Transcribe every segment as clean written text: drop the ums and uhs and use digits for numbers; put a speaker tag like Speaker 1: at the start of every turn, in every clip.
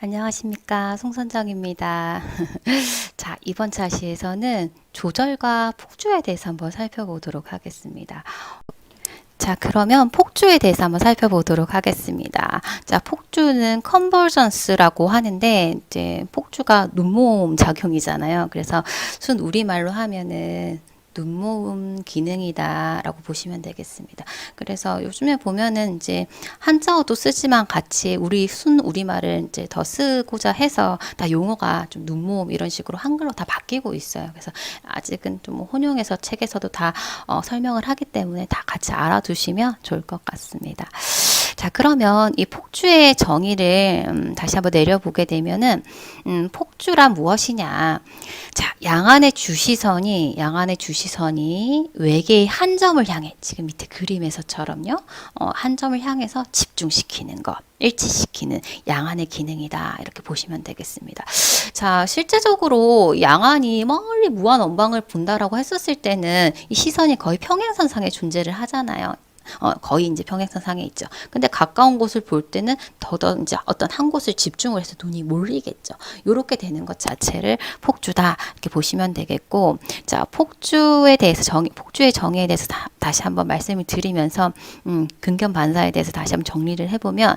Speaker 1: 안녕하십니까, 송선정입니다. 자, 이번 차시에서는 조절과 폭주에 대해서 한번 살펴보도록 하겠습니다. 자, 그러면 폭주에 대해서 한번 살펴보도록 하겠습니다. 자, 폭주는 컨버전스라고 하는데, 이제 폭주가 눈모음 작용이잖아요. 그래서 순 우리말로 하면은 눈모음 기능이다 라고 보시면 되겠습니다. 그래서 요즘에 보면은 이제 한자어도 쓰지만 같이 우리 순 우리말을 이제 더 쓰고자 해서 다 용어가 좀 눈모음 이런 식으로 한글로 다 바뀌고 있어요. 그래서 아직은 좀 혼용해서 책에서도 다 설명을 하기 때문에 다 같이 알아두시면 좋을 것 같습니다. 자, 그러면 이 폭주의 정의를 다시 한번 내려보게 되면은 폭주란 무엇이냐? 자, 양안의 주시선이 외계의 한 점을 향해 지금 밑에 그림에서처럼요. 한 점을 향해서 집중시키는 것. 일치시키는 양안의 기능이다. 이렇게 보시면 되겠습니다. 자, 실제적으로 양안이 멀리 무한 원방을 본다라고 했었을 때는 이 시선이 거의 평행선상에 존재를 하잖아요. 거의 이제 평행선상에 있죠. 근데 가까운 곳을 볼 때는 더더 이제 어떤 한 곳을 집중을 해서 눈이 몰리겠죠. 요렇게 되는 것 자체를 폭주다 이렇게 보시면 되겠고, 자, 폭주의 정의에 대해서 다시 한번 말씀을 드리면서 근견 반사에 대해서 다시 한번 정리를 해보면,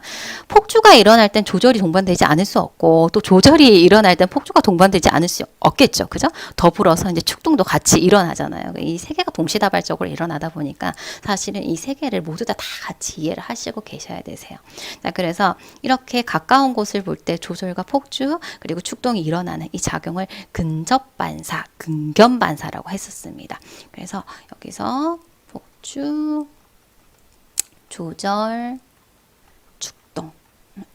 Speaker 1: 폭주가 일어날 땐 조절이 동반되지 않을 수 없고, 또 조절이 일어날 땐 폭주가 동반되지 않을 수 없겠죠. 그죠? 더불어서 이제 축동도 같이 일어나잖아요. 이 세 개가 동시다발적으로 일어나다 보니까 사실은 이 세 개를 모두 다 같이 이해를 하시고 계셔야 되세요. 자, 그래서 이렇게 가까운 곳을 볼 때 조절과 폭주 그리고 축동이 일어나는 이 작용을 근접 반사, 근견 반사라고 했었습니다. 그래서 여기서 폭주, 조절, 축동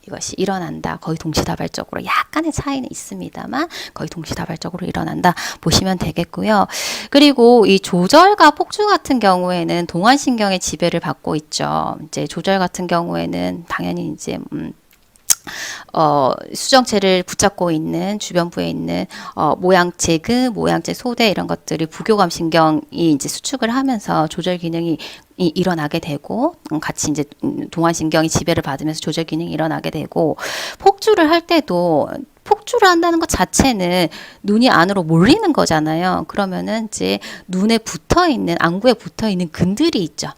Speaker 1: 이것이 일어난다. 거의 동시다발적으로 약간의 차이는 있습니다만 거의 동시다발적으로 일어난다 보시면 되겠고요. 그리고 이 조절과 폭주 같은 경우에는 동안신경의 지배를 받고 있죠. 이제 조절 같은 경우에는 당연히 이제 수정체를 붙잡고 있는 주변부에 있는 모양체, 모양체 소대 이런 것들이 부교감 신경이 이제 수축을 하면서 조절 기능이 일어나게 되고 같이 이제 동안신경이 지배를 받으면서 조절 기능이 일어나게 되고, 폭주를 할 때도 폭주를 한다는 것 자체는 눈이 안으로 몰리는 거잖아요. 그러면은 이제 눈에 붙어 있는, 안구에 붙어 있는 근들이 있죠.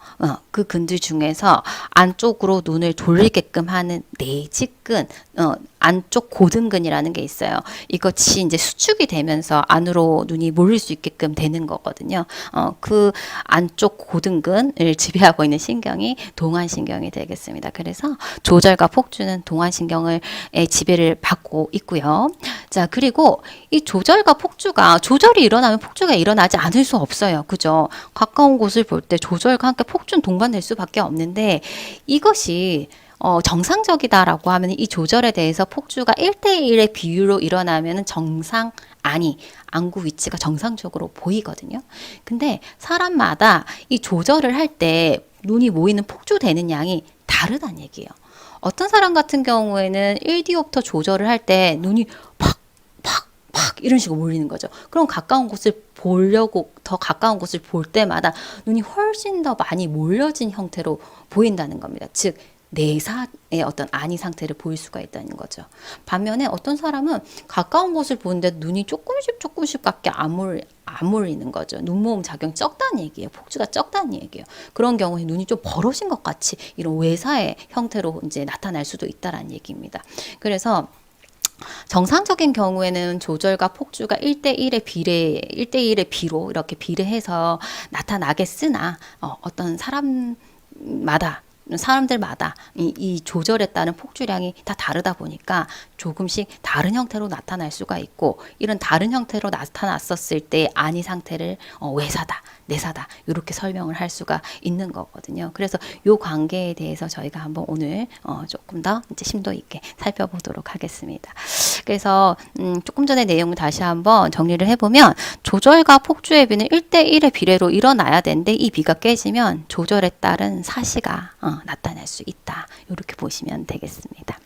Speaker 1: 그 근들 중에서 안쪽으로 눈을 돌리게끔 하는 내직근, 안쪽 고등근이라는 게 있어요. 이것이 이제 수축이 되면서 안으로 눈이 몰릴 수 있게끔 되는 거거든요. 그 안쪽 고등근을 지배하고 있는 신경이 동안신경이 되겠습니다. 그래서 조절과 폭주는 동안신경의 지배를 받고 있고요. 자, 그리고 이 조절과 폭주가, 조절이 일어나면 폭주가 일어나지 않을 수 없어요. 그죠? 가까운 곳을 볼 때 조절과 함께 폭주는 동반될 수밖에 없는데, 이것이 정상적이다라고 하면 이 조절에 대해서 폭주가 1대1의 비율로 일어나면 안구 위치가 정상적으로 보이거든요. 근데 사람마다 이 조절을 할 때 눈이 모이는 폭주되는 양이 다르다는 얘기예요. 어떤 사람 같은 경우에는 1디옵터 조절을 할 때 눈이 팍 이런 식으로 몰리는 거죠. 그럼 가까운 곳을 보려고 더 가까운 곳을 볼 때마다 눈이 훨씬 더 많이 몰려진 형태로 보인다는 겁니다. 즉 내사의 어떤 안이 상태를 보일 수가 있다는 거죠. 반면에 어떤 사람은 가까운 곳을 보는데 눈이 조금씩밖에 안 몰리는 거죠. 눈모음 작용이 적다는 얘기예요. 폭주가 적다는 얘기예요. 그런 경우에 눈이 좀 벌어진 것 같이 이런 외사의 형태로 이제 나타날 수도 있다라는 얘기입니다. 그래서 정상적인 경우에는 조절과 폭주가 1대1의 비로 이렇게 비례해서 나타나겠으나, 어떤 사람들마다 이 조절에 따른 폭주량이 다 다르다 보니까 조금씩 다른 형태로 나타날 수가 있고, 이런 다른 형태로 나타났었을 때 안이 상태를 외사다, 내사다 이렇게 설명을 할 수가 있는 거거든요. 그래서 이 관계에 대해서 저희가 한번 오늘 조금 더 이제 심도 있게 살펴보도록 하겠습니다. 그래서 조금 전에 내용을 다시 한번 정리를 해보면, 조절과 폭주의 비는 1대1의 비례로 일어나야 되는데 이 비가 깨지면 조절에 따른 사시가 나타날 수 있다. 이렇게 보시면 되겠습니다.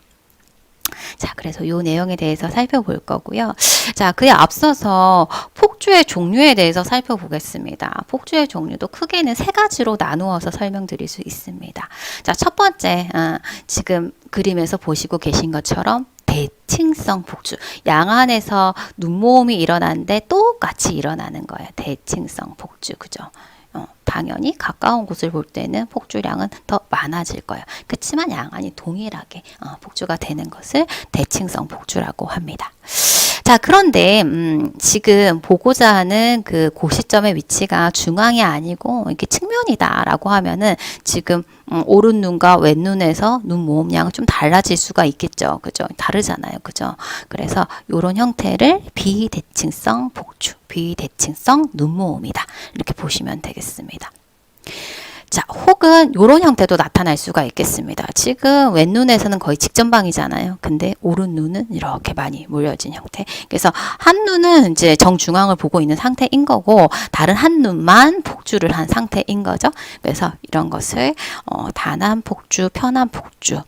Speaker 1: 자, 그래서 이 내용에 대해서 살펴볼 거고요. 자, 그에 앞서서 폭주의 종류에 대해서 살펴보겠습니다. 폭주의 종류도 크게는 세 가지로 나누어서 설명드릴 수 있습니다. 자, 첫 번째, 지금 그림에서 보시고 계신 것처럼 대칭성 폭주. 양안에서 눈모음이 일어나는데 똑같이 일어나는 거예요. 대칭성 폭주. 그죠? 당연히 가까운 곳을 볼 때는 폭주량은 더 많아질 거예요. 그렇지만 양안이 동일하게 폭주가 되는 것을 대칭성 폭주라고 합니다. 자, 그런데 지금 보고자 하는 그 고시점의 위치가 중앙이 아니고 이렇게 측면이다라고 하면은 지금 오른 눈과 왼 눈에서 눈 모음량은 좀 달라질 수가 있겠죠. 그죠? 다르잖아요. 그죠? 그래서 이런 형태를 비대칭성 폭주, 비대칭성 눈 모음이다. 이렇게 보시면 되겠습니다. 자, 혹은 이런 형태도 나타날 수가 있겠습니다. 지금 왼눈에서는 거의 직전방이잖아요. 근데 오른 눈은 이렇게 많이 몰려진 형태. 그래서 한 눈은 이제 정중앙을 보고 있는 상태인 거고, 다른 한 눈만 폭주를 한 상태인 거죠. 그래서 이런 것을 단한 폭주, 편한 폭주,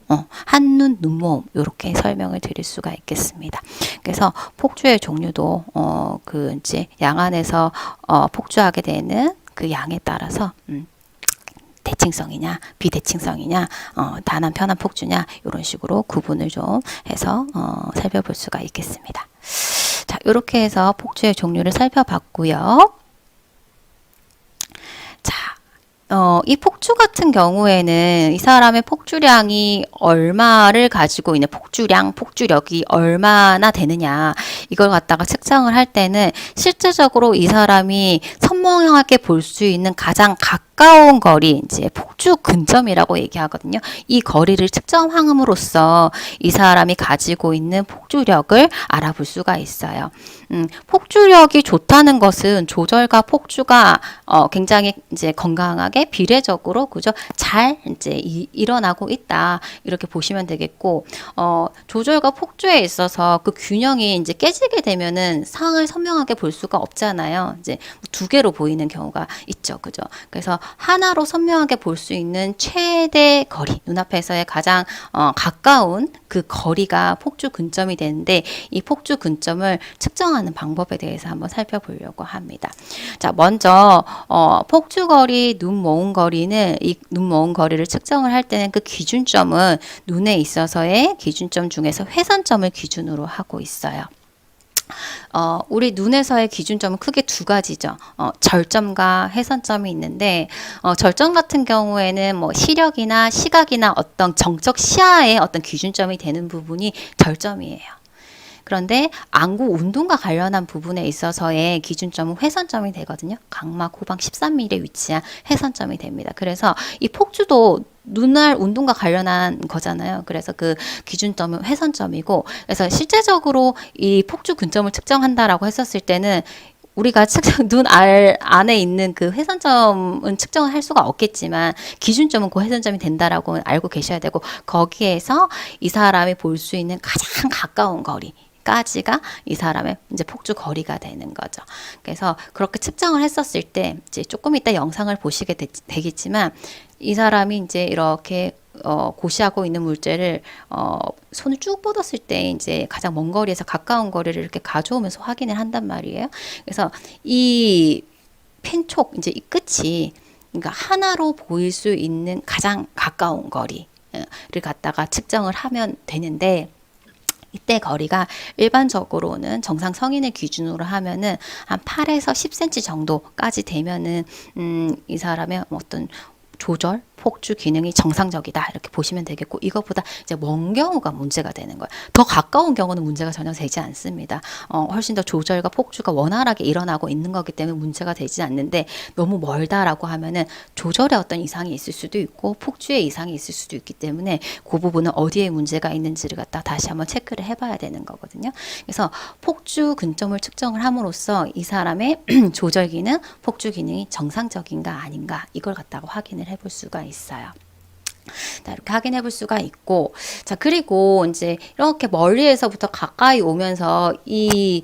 Speaker 1: 한눈 눈모음 이렇게 설명을 드릴 수가 있겠습니다. 그래서 폭주의 종류도 그 이제 양안에서 폭주하게 되는 그 양에 따라서 대칭성이냐 비대칭성이냐 단한 편한 폭주냐 이런 식으로 구분을 좀 해서 살펴볼 수가 있겠습니다. 자, 이렇게 해서 폭주의 종류를 살펴봤고요. 자, 이 폭주 같은 경우에는 이 사람의 폭주량이 얼마를 가지고 있는 폭주력이 얼마나 되느냐 이걸 갖다가 측정을 할 때는 실제적으로 이 사람이 선명하게 볼 수 있는 가장 가까운 거리, 이제 폭주 근점이라고 얘기하거든요. 이 거리를 측정함으로써 이 사람이 가지고 있는 폭주력을 알아볼 수가 있어요. 폭주력이 좋다는 것은 조절과 폭주가 굉장히 이제 건강하게 비례적으로 그죠? 잘 이제 일어나고 있다. 이렇게 보시면 되겠고, 조절과 폭주에 있어서 그 균형이 이제 깨지게 되면은 상을 선명하게 볼 수가 없잖아요. 이제 두 개로 보이는 경우가 있죠. 그죠? 그래서 하나로 선명하게 볼 수 있는 최대 거리, 눈앞에서의 가장 가까운 그 거리가 폭주 근점이 되는데, 이 폭주 근점을 측정하는 방법에 대해서 한번 살펴보려고 합니다. 자, 먼저 폭주 거리, 눈 모음 거리는 이 눈 모음 거리를 측정을 할 때는 그 기준점은 눈에 있어서의 기준점 중에서 회선점을 기준으로 하고 있어요. 우리 눈에서의 기준점은 크게 두 가지죠. 절점과 회선점이 있는데, 절점 같은 경우에는 뭐 시력이나 시각이나 어떤 정적 시야의 어떤 기준점이 되는 부분이 절점이에요. 그런데 안구 운동과 관련한 부분에 있어서의 기준점은 회선점이 되거든요. 각막 후방 13mm에 위치한 회선점이 됩니다. 그래서 이 폭주도 눈알 운동과 관련한 거잖아요. 그래서 그 기준점은 회선점이고, 그래서 실제적으로 이 폭주 근점을 측정한다라고 했었을 때는 우리가 눈 안에 있는 그 회선점은 측정을 할 수가 없겠지만 기준점은 그 회선점이 된다라고 알고 계셔야 되고, 거기에서 이 사람이 볼 수 있는 가장 가까운 거리 까지가 이 사람의 이제 폭주 거리가 되는 거죠. 그래서 그렇게 측정을 했었을 때 이제 조금 이따 영상을 보시게 되겠지만, 이 사람이 이제 이렇게 고시하고 있는 물체를 손을 쭉 뻗었을 때 이제 가장 먼 거리에서 가까운 거리를 이렇게 가져오면서 확인을 한단 말이에요. 그래서 이 펜촉 이제 이 끝이 그러니까 하나로 보일 수 있는 가장 가까운 거리를 갖다가 측정을 하면 되는데, 이때 거리가 일반적으로는 정상 성인을 기준으로 하면은 한 8에서 10cm 정도까지 되면은 이 사람의 어떤 조절, 폭주 기능이 정상적이다 이렇게 보시면 되겠고, 이것보다 이제 먼 경우가 문제가 되는 거예요. 더 가까운 경우는 문제가 전혀 되지 않습니다. 훨씬 더 조절과 폭주가 원활하게 일어나고 있는 거기 때문에 문제가 되지 않는데, 너무 멀다라고 하면은 조절에 어떤 이상이 있을 수도 있고 폭주에 이상이 있을 수도 있기 때문에 그 부분은 어디에 문제가 있는지를 갖다 다시 한번 체크를 해봐야 되는 거거든요. 그래서 폭주 근점을 측정을 함으로써 이 사람의 조절 기능, 폭주 기능이 정상적인가 아닌가 이걸 갖다가 확인을 해볼 수가 있어요. 자, 이렇게 확인해 볼 수가 있고, 자, 그리고 이제 이렇게 멀리에서부터 가까이 오면서 이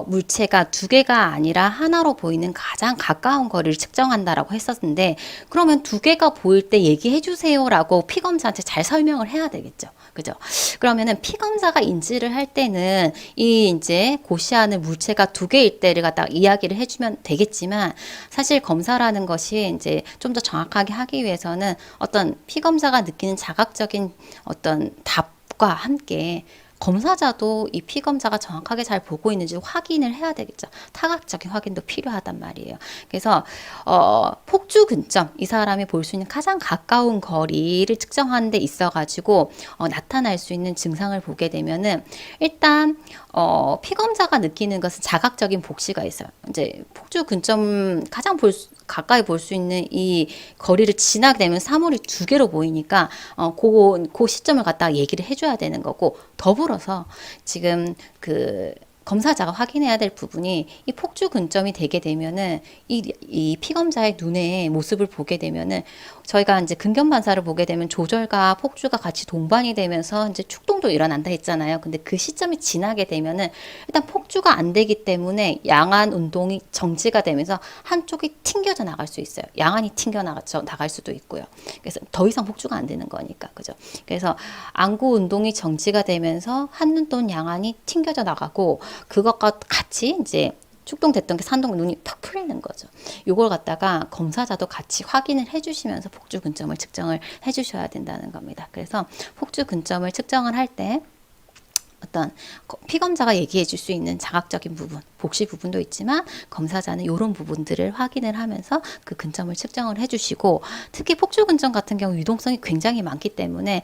Speaker 1: 물체가 두 개가 아니라 하나로 보이는 가장 가까운 거리를 측정한다라고 했었는데, 그러면 두 개가 보일 때 얘기해 주세요라고 피검사한테 잘 설명을 해야 되겠죠. 그죠? 그러면은 피검사가 인지를 할 때는 이 이제 고시하는 물체가 두 개일 때를 갖다가 이야기를 해주면 되겠지만, 사실 검사라는 것이 이제 좀 더 정확하게 하기 위해서는 어떤 피검사가 느끼는 자각적인 어떤 답과 함께 검사자도 이 피검자가 정확하게 잘 보고 있는지 확인을 해야 되겠죠. 타각적인 확인도 필요하단 말이에요. 그래서 폭주 근점, 이 사람이 볼 수 있는 가장 가까운 거리를 측정하는 데 있어가지고 나타날 수 있는 증상을 보게 되면은 일단 피검자가 느끼는 것은 자각적인 복시가 있어요. 이제 폭주 근점 가장 가까이 볼 수 있는 이 거리를 지나게 되면 사물이 두 개로 보이니까 그 시점을 갖다가 얘기를 해줘야 되는 거고, 더불어서 지금 그 검사자가 확인해야 될 부분이 이 폭주 근점이 되게 되면은 이 피검자의 눈의 모습을 보게 되면은 저희가 이제 근견 반사를 보게 되면 조절과 폭주가 같이 동반이 되면서 이제 축동도 일어난다 했잖아요. 근데 그 시점이 지나게 되면은 일단 폭주가 안 되기 때문에 양안 운동이 정지가 되면서 한쪽이 튕겨져 나갈 수 있어요. 양안이 나갈 수도 있고요. 그래서 더 이상 폭주가 안 되는 거니까, 그죠? 그래서 안구 운동이 정지가 되면서 한눈 또는 양안이 튕겨져 나가고, 그것과 같이 이제 축동됐던 게 산동 눈이 팍 풀리는 거죠. 요걸 갖다가 검사자도 같이 확인을 해주시면서 폭주 근점을 측정을 해주셔야 된다는 겁니다. 그래서 폭주 근점을 측정을 할 때 어떤 피검자가 얘기해 줄 수 있는 자각적인 부분, 복시 부분도 있지만 검사자는 이런 부분들을 확인을 하면서 그 근점을 측정을 해주시고, 특히 폭주 근점 같은 경우 유동성이 굉장히 많기 때문에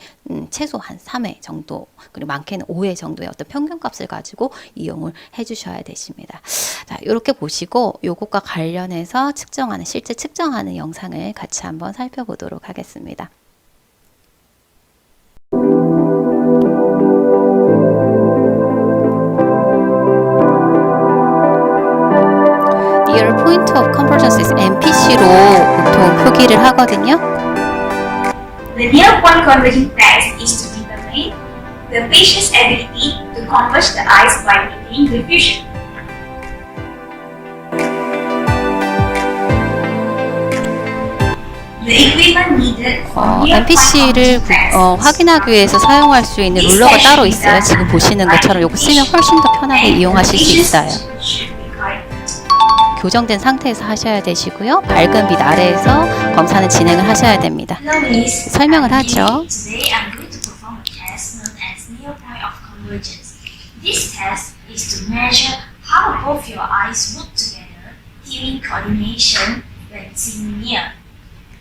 Speaker 1: 최소 한 3회 정도, 그리고 많게는 5회 정도의 어떤 평균값을 가지고 이용을 해주셔야 되십니다. 자, 이렇게 보시고 요것과 관련해서 실제 측정하는 영상을 같이 한번 살펴보도록 하겠습니다. Your point of convergence is NPC로 보통 표기를 하거든요.
Speaker 2: The near point converging test is to determine the patient's ability to converge the eyes by maintaining diffusion. The equipment needed for near point
Speaker 1: NPC를
Speaker 2: converging test
Speaker 1: 확인하기 위해서 사용할 수 있는 룰러가 따로 있어요. 지금 보시는 것처럼 요거 쓰면 훨씬 더 편하게 이용하실 수 있어요. 교정된 상태에서 하셔야 되시고요. 밝은 빛 아래에서 검사는 진행을 하셔야 됩니다. 설명을 하죠.
Speaker 2: Today I'm going to perform a test known as near point of convergence. This test is to measure how both your eyes work together during coordination when seen near.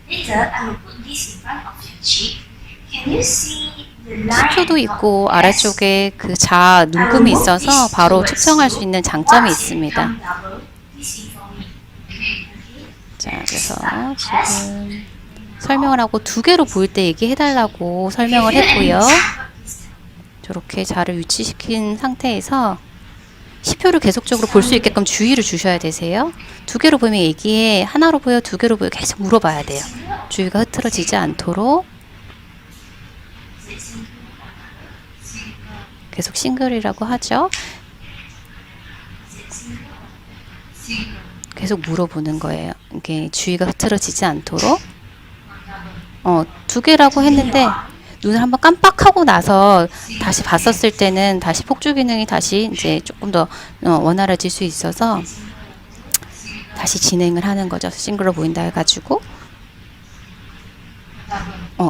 Speaker 2: Later, I will put this in front of your cheek. Can you see the line?
Speaker 1: 수표도 있고 아래쪽에 그 자 눈금이 있어서 바로 측정할 수 있는 장점이 있습니다. 자, 그래서 지금 설명을 하고 두 개로 보일 때 얘기해달라고 설명을 했고요. 저렇게 자를 위치시킨 상태에서 시표를 계속적으로 볼 수 있게끔 주의를 주셔야 되세요. 두 개로 보이면 얘기해, 하나로 보여, 두 개로 보여, 계속 물어봐야 돼요. 주의가 흐트러지지 않도록 계속 싱글이라고 하죠. 계속 물어보는 거예요. 이게 주의가 흐트러지지 않도록. 두 개라고 했는데 눈을 한번 깜빡하고 나서 다시 봤었을 때는 다시 폭주 기능이 다시 이제 조금 더 원활해질 수 있어서 다시 진행을 하는 거죠. 싱글로 보인다 해가지고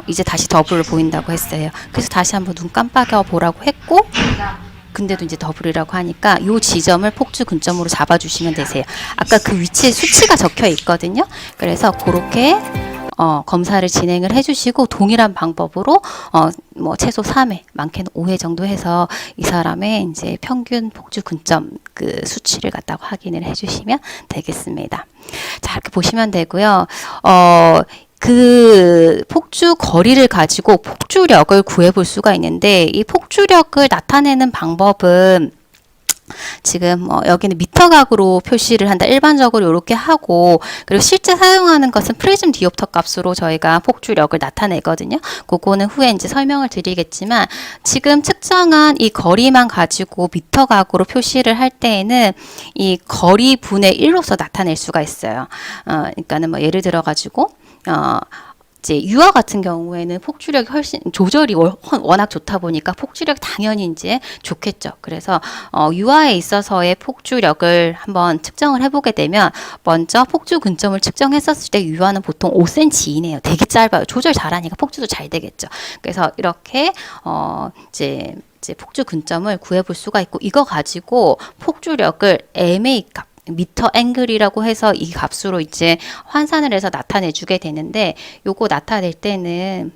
Speaker 1: 이제 다시 더블을 보인다고 했어요. 그래서 다시 한번 눈 깜빡여 보라고 했고, 근데도 이제 더블이라고 하니까 이 지점을 폭주 근점으로 잡아주시면 되세요. 아까 그 위치에 수치가 적혀 있거든요. 그래서 그렇게 검사를 진행을 해주시고, 동일한 방법으로 뭐 최소 3회, 많게는 5회 정도 해서 이 사람의 이제 평균 폭주 근점 그 수치를 갖다가 확인을 해주시면 되겠습니다. 자, 이렇게 보시면 되고요. 그 폭주 거리를 가지고 폭주력을 구해볼 수가 있는데, 이 폭주력을 나타내는 방법은 지금 여기는 미터각으로 표시를 한다. 일반적으로 이렇게 하고, 그리고 실제 사용하는 것은 프리즘 디옵터 값으로 저희가 폭주력을 나타내거든요. 그거는 후에 이제 설명을 드리겠지만, 지금 측정한 이 거리만 가지고 미터각으로 표시를 할 때에는 이 거리 분의 1로서 나타낼 수가 있어요. 그러니까는 뭐 예를 들어 가지고 이제 유아 같은 경우에는 폭주력이 훨씬 조절이 워낙 좋다 보니까 폭주력 당연히 이제 좋겠죠. 그래서 유아에 있어서의 폭주력을 한번 측정을 해보게 되면, 먼저 폭주 근점을 측정했었을 때 유아는 보통 5cm 이내예요. 되게 짧아요. 조절 잘하니까 폭주도 잘 되겠죠. 그래서 이렇게 이제 이제 폭주 근점을 구해볼 수가 있고 이거 가지고 폭주력을 MA 값 미터 앵글이라고 해서 이 값으로 이제 환산을 해서 나타내 주게 되는데 요거 나타낼 때는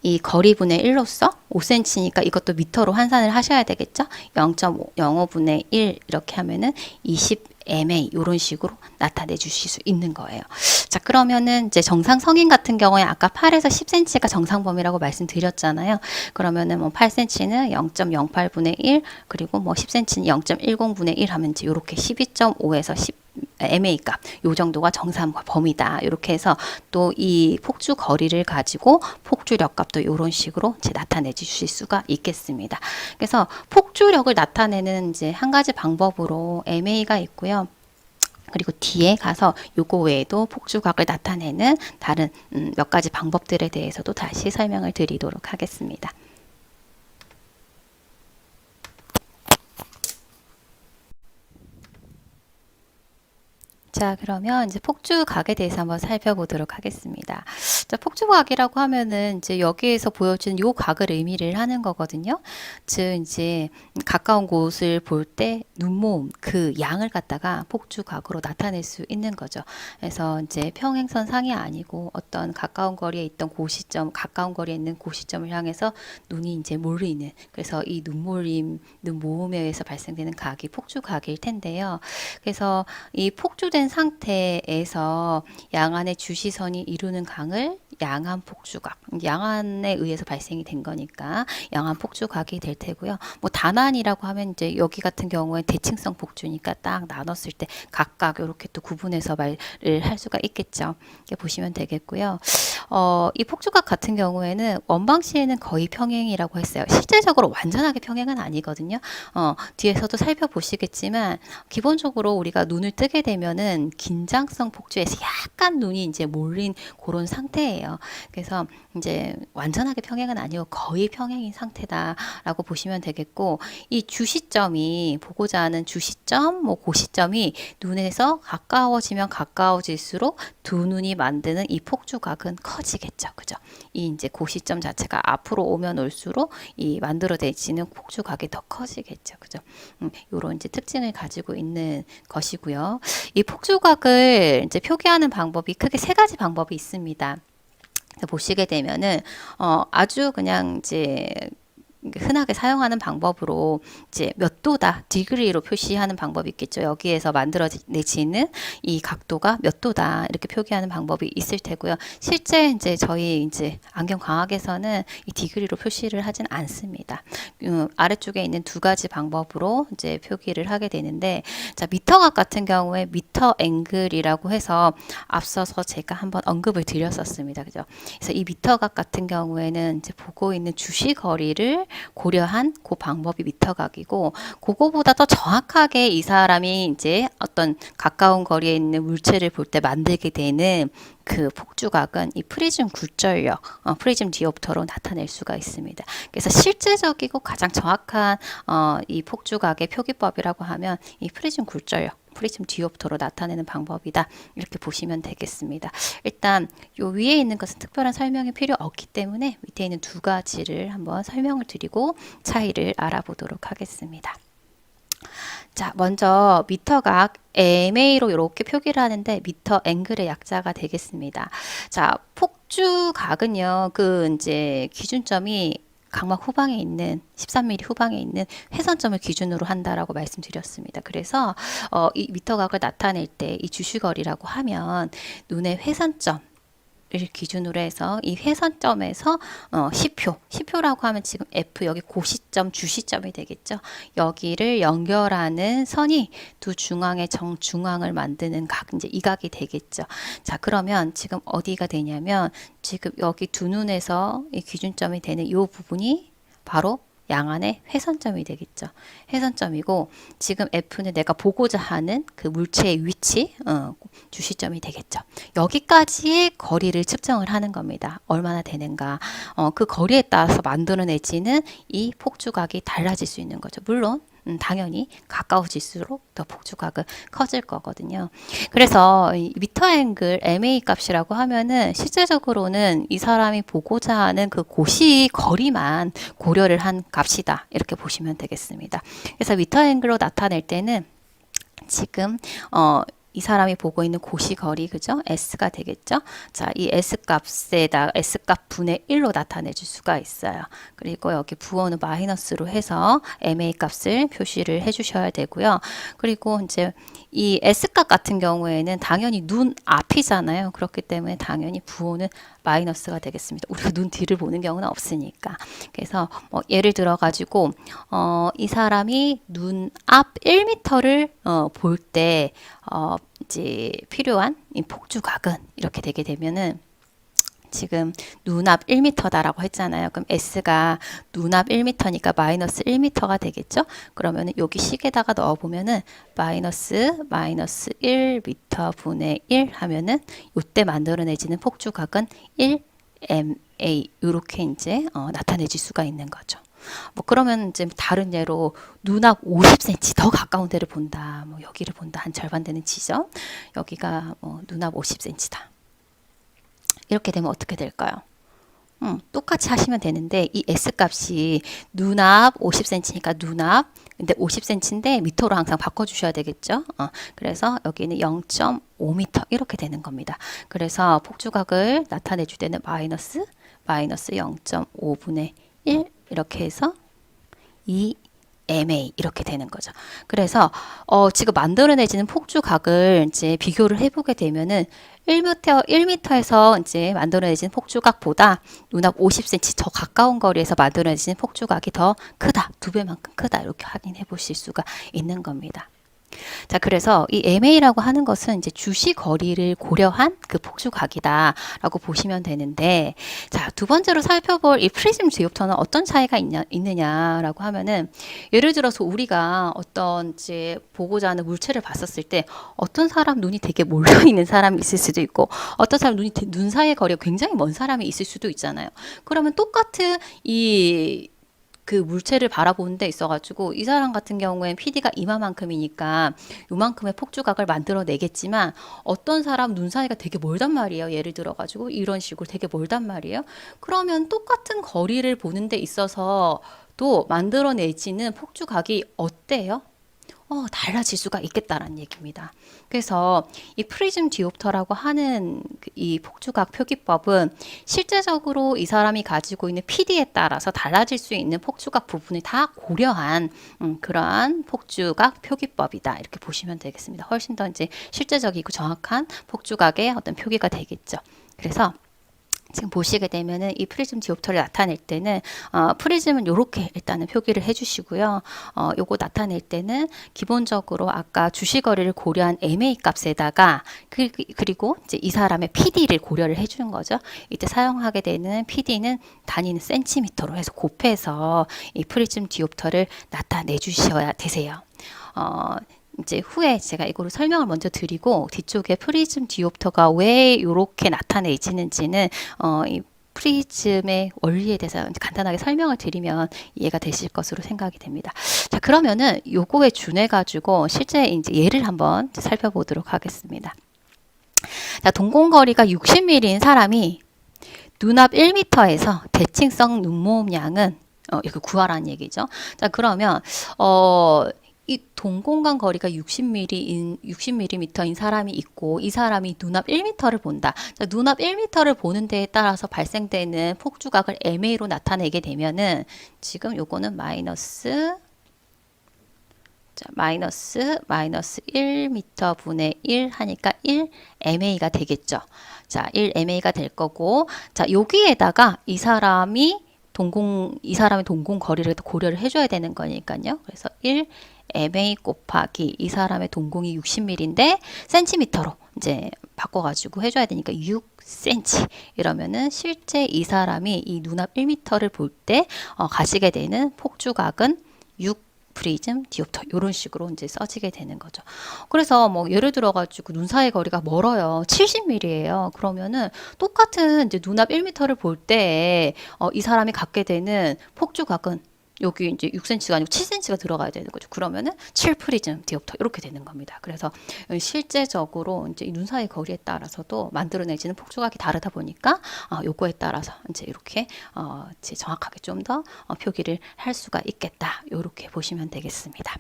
Speaker 1: 이 거리분의 1로서 5cm니까 이것도 미터로 환산을 하셔야 되겠죠? 0.05분의 1 이렇게 하면은 20ma 이런 식으로 나타내 주실 수 있는 거예요. 자, 그러면은 이제 정상 성인 같은 경우에 아까 8에서 10cm가 정상 범위라고 말씀드렸잖아요. 그러면은 뭐 8cm는 0.08분의 1 그리고 뭐 10cm는 0.10분의 1 하면 이제 요렇게 12.5에서 10 MA 값, 요 정도가 정상 범위다. 이렇게 해서 또 이 폭주 거리를 가지고 폭주력 값도 이런 식으로 이제 나타내 주실 수가 있겠습니다. 그래서 폭주력을 나타내는 이제 한 가지 방법으로 MA가 있고요. 그리고 뒤에 가서 요거 외에도 폭주각을 나타내는 다른 몇 가지 방법들에 대해서도 다시 설명을 드리도록 하겠습니다. 자, 그러면 이제 폭주각에 대해서 한번 살펴보도록 하겠습니다. 자, 폭주각이라고 하면은 이제 여기에서 보여준 요 각을 의미를 하는 거거든요. 즉, 이제 가까운 곳을 볼 때 눈모음, 그 양을 갖다가 폭주각으로 나타낼 수 있는 거죠. 그래서 이제 평행선 상이 아니고 어떤 가까운 거리에 있던 고시점, 가까운 거리에 있는 고시점을 향해서 눈이 이제 몰리는, 그래서 이 눈모음에 의해서 발생되는 각이 폭주각일 텐데요. 그래서 이 폭주된 상태에서 양안의 주시선이 이루는 강을 양안 폭주각, 양안에 의해서 발생이 된 거니까 양안 폭주각이 될 테고요. 뭐 단안이라고 하면 이제 여기 같은 경우에 대칭성 폭주니까 딱 나눴을 때 각각 이렇게 또 구분해서 말을 할 수가 있겠죠. 이렇게 보시면 되겠고요. 이 폭주각 같은 경우에는 원방시에는 거의 평행이라고 했어요. 실질적으로 완전하게 평행은 아니거든요. 뒤에서도 살펴보시겠지만 기본적으로 우리가 눈을 뜨게 되면은 긴장성 폭주에서 약간 눈이 이제 몰린 그런 상태예요. 그래서 이제 완전하게 평행은 아니고 거의 평행인 상태다라고 보시면 되겠고, 이 주시점이 보고자 하는 주시점, 뭐 고시점이 눈에서 가까워지면 가까워질수록 두 눈이 만드는 이 폭주각은 커지겠죠. 그죠? 이 이제 고시점 자체가 앞으로 오면 올수록 이 만들어내지는 폭주각이 더 커지겠죠. 그죠? 요런 이제 특징을 가지고 있는 것이고요. 이 폭주각을 이제 표기하는 방법이 크게 세 가지 방법이 있습니다. 보시게 되면은 아주 그냥 이제 흔하게 사용하는 방법으로 이제 몇 도다, 디그리로 표시하는 방법이 있겠죠. 여기에서 만들어내지는 이 각도가 몇 도다 이렇게 표기하는 방법이 있을 테고요. 실제 이제 저희 이제 안경광학에서는 이 디그리로 표시를 하진 않습니다. 아래쪽에 있는 두 가지 방법으로 이제 표기를 하게 되는데, 자, 미터각 같은 경우에 미터 앵글이라고 해서 앞서서 제가 한번 언급을 드렸었습니다. 그죠? 그래서 이 미터각 같은 경우에는 이제 보고 있는 주시거리를 고려한 그 방법이 미터각이고, 그거보다 더 정확하게 이 사람이 이제 어떤 가까운 거리에 있는 물체를 볼 때 만들게 되는 그 폭주각은 이 프리즘 굴절력, 프리즘 디옵터로 나타낼 수가 있습니다. 그래서 실제적이고 가장 정확한 이 폭주각의 표기법이라고 하면 이 프리즘 굴절력, 프리즘 디옵터로 나타내는 방법이다. 이렇게 보시면 되겠습니다. 일단 요 위에 있는 것은 특별한 설명이 필요 없기 때문에 밑에 있는 두 가지를 한번 설명을 드리고 차이를 알아보도록 하겠습니다. 자, 먼저 미터각 MA로 이렇게 표기를 하는데 미터 앵글의 약자가 되겠습니다. 자, 폭주각은요, 그 이제 기준점이 각막 후방에 있는 13mm 후방에 있는 회선점을 기준으로 한다라고 말씀드렸습니다. 그래서 이 미터각을 나타낼 때 이 주시거리라고 하면 눈의 회선점 를 기준으로 해서 이 회선점에서 10표라고 하면 지금 F 여기 고시점 주시점이 되겠죠. 여기를 연결하는 선이 두 중앙의 정중앙을 만드는 각, 이제 이 각이 되겠죠. 자, 그러면 지금 어디가 되냐면 지금 여기 두 눈에서 이 기준점이 되는 이 부분이 바로 양안의 회선점이 되겠죠. 회선점이고 지금 F는 내가 보고자 하는 그 물체의 위치, 주시점이 되겠죠. 여기까지의 거리를 측정을 하는 겁니다. 얼마나 되는가. 그 거리에 따라서 만들어내지는 이 폭주각이 달라질 수 있는 거죠. 물론 당연히 가까워질수록 더 폭주각은 커질 거거든요. 그래서 이 미터 앵글 MA 값이라고 하면은 실제적으로는 이 사람이 보고자 하는 그 고시 거리만 고려를 한 값이다. 이렇게 보시면 되겠습니다. 그래서 미터 앵글로 나타낼 때는 지금 이 사람이 보고 있는 고시거리, 그죠? S가 되겠죠? 자, 이 S값에다 S값 분의 1로 나타내 줄 수가 있어요. 그리고 여기 부호는 마이너스로 해서 MA 값을 표시를 해 주셔야 되고요. 그리고 이제 이 S값 같은 경우에는 당연히 눈 앞이잖아요. 그렇기 때문에 당연히 부호는 마이너스가 되겠습니다. 우리가 눈 뒤를 보는 경우는 없으니까. 그래서 뭐 예를 들어 가지고 이 사람이 눈 앞 1m를 볼 때 이제 필요한 이 폭주각은 이렇게 되게 되면은 지금 눈앞 1m다라고 했잖아요. 그럼 S가 눈앞 1m니까 마이너스 1m가 되겠죠? 그러면은 여기 식에다가 넣어보면은 마이너스 1m 분의 1 하면은 이때 만들어내지는 폭주각은 1MA 이렇게 이제 나타내질 수가 있는 거죠. 뭐 그러면 이제 다른 예로 눈앞 50cm 더 가까운 데를 본다. 뭐 여기를 본다. 한 절반 되는 지점. 여기가 뭐 눈앞 50cm다. 이렇게 되면 어떻게 될까요? 똑같이 하시면 되는데 이 S값이 눈앞 50cm니까 눈앞 근데 50cm인데 미터로 항상 바꿔주셔야 되겠죠. 그래서 여기는 0.5m 이렇게 되는 겁니다. 그래서 폭주각을 나타내 줄 때는 마이너스 0.5분의 1 이렇게 해서 2MA 이렇게 되는 거죠. 그래서 지금 만들어내지는 폭주각을 이제 비교를 해보게 되면은 1m에서 이제 만들어내진 폭주각보다 눈앞 50cm 더 가까운 거리에서 만들어내지는 폭주각이 더 크다. 2배만큼 크다. 이렇게 확인해 보실 수가 있는 겁니다. 자, 그래서 이 MA라고 하는 것은 이제 주시 거리를 고려한 그 폭주각이다라고 보시면 되는데, 자, 두 번째로 살펴볼 이 프리즘 디옵터는 어떤 차이가 있느냐라고 하면은, 예를 들어서 우리가 어떤 이제 보고자 하는 물체를 봤었을 때 어떤 사람 눈이 되게 몰려 있는 사람이 있을 수도 있고, 어떤 사람 눈 사이의 거리가 굉장히 먼 사람이 있을 수도 있잖아요. 그러면 똑같은 그 물체를 바라보는 데 있어가지고 이 사람 같은 경우엔 PD가 이마만큼이니까 요만큼의 폭주각을 만들어내겠지만 어떤 사람 눈 사이가 되게 멀단 말이에요. 예를 들어가지고 이런 식으로 되게 멀단 말이에요. 그러면 똑같은 거리를 보는 데 있어서 또 만들어내지는 폭주각이 어때요? 달라질 수가 있겠다라는 얘기입니다. 그래서 이 프리즘 디옵터라고 하는 이 폭주각 표기법은 실제적으로 이 사람이 가지고 있는 PD에 따라서 달라질 수 있는 폭주각 부분을 다 고려한 그러한 폭주각 표기법이다. 이렇게 보시면 되겠습니다. 훨씬 더 이제 실제적이고 정확한 폭주각의 어떤 표기가 되겠죠. 그래서 지금 보시게 되면은 이 프리즘 디옵터를 나타낼 때는 프리즘은 이렇게 일단은 표기를 해주시고요. 요거 나타낼 때는 기본적으로 아까 주시거리를 고려한 MA 값에다가 그리고 이제 이 사람의 PD를 고려를 해주는 거죠. 이때 사용하게 되는 PD는 단위는 센티미터로 해서 곱해서 이 프리즘 디옵터를 나타내 주셔야 되세요. 이제 후에 제가 이거를 설명을 먼저 드리고 뒤쪽에 프리즘 디옵터가 왜 이렇게 나타내지는지는 이 프리즘의 원리에 대해서 간단하게 설명을 드리면 이해가 되실 것으로 생각이 됩니다. 자, 그러면은 요거에 준해 가지고 실제 이제 예를 한번 살펴보도록 하겠습니다. 자, 동공거리가 60mm인 사람이 눈앞 1m에서 대칭성 눈모음량은 이거 구하라는 얘기죠. 자, 그러면 이 동공간 거리가 60mm인 사람이 있고 이 사람이 눈앞 1m를 본다. 자, 눈앞 1m를 보는 데에 따라서 발생되는 폭주각을 MA로 나타내게 되면은 지금 요거는 마이너스 1m 분의 1 하니까 1MA가 되겠죠. 자, 1MA가 될 거고, 자, 여기에다가 이 사람의 동공 거리를 고려를 해줘야 되는 거니까요. 그래서 1MA 곱하기 이 사람의 동공이 60mm인데 센티미터로 이제 바꿔가지고 해줘야 되니까 6cm 이러면은 실제 이 사람이 이 눈앞 1m를 볼 때 가지게 되는 폭주각은 6 프리즘 디옵터 이런 식으로 이제 써지게 되는 거죠. 그래서 뭐 예를 들어 가지고 눈 사이 거리가 멀어요. 70mm예요. 그러면은 똑같은 이제 눈앞 1m를 볼 때 이 사람이 갖게 되는 폭주각은 여기 이제 6cm가 아니고 7cm가 들어가야 되는 거죠. 그러면은 7프리즘 디옵터 이렇게 되는 겁니다. 그래서 실제적으로 이제 눈 사이 거리에 따라서도 만들어내지는 폭조각이 다르다 보니까 요거에 따라서 이제 이렇게 이제 정확하게 좀 더 표기를 할 수가 있겠다. 이렇게 보시면 되겠습니다.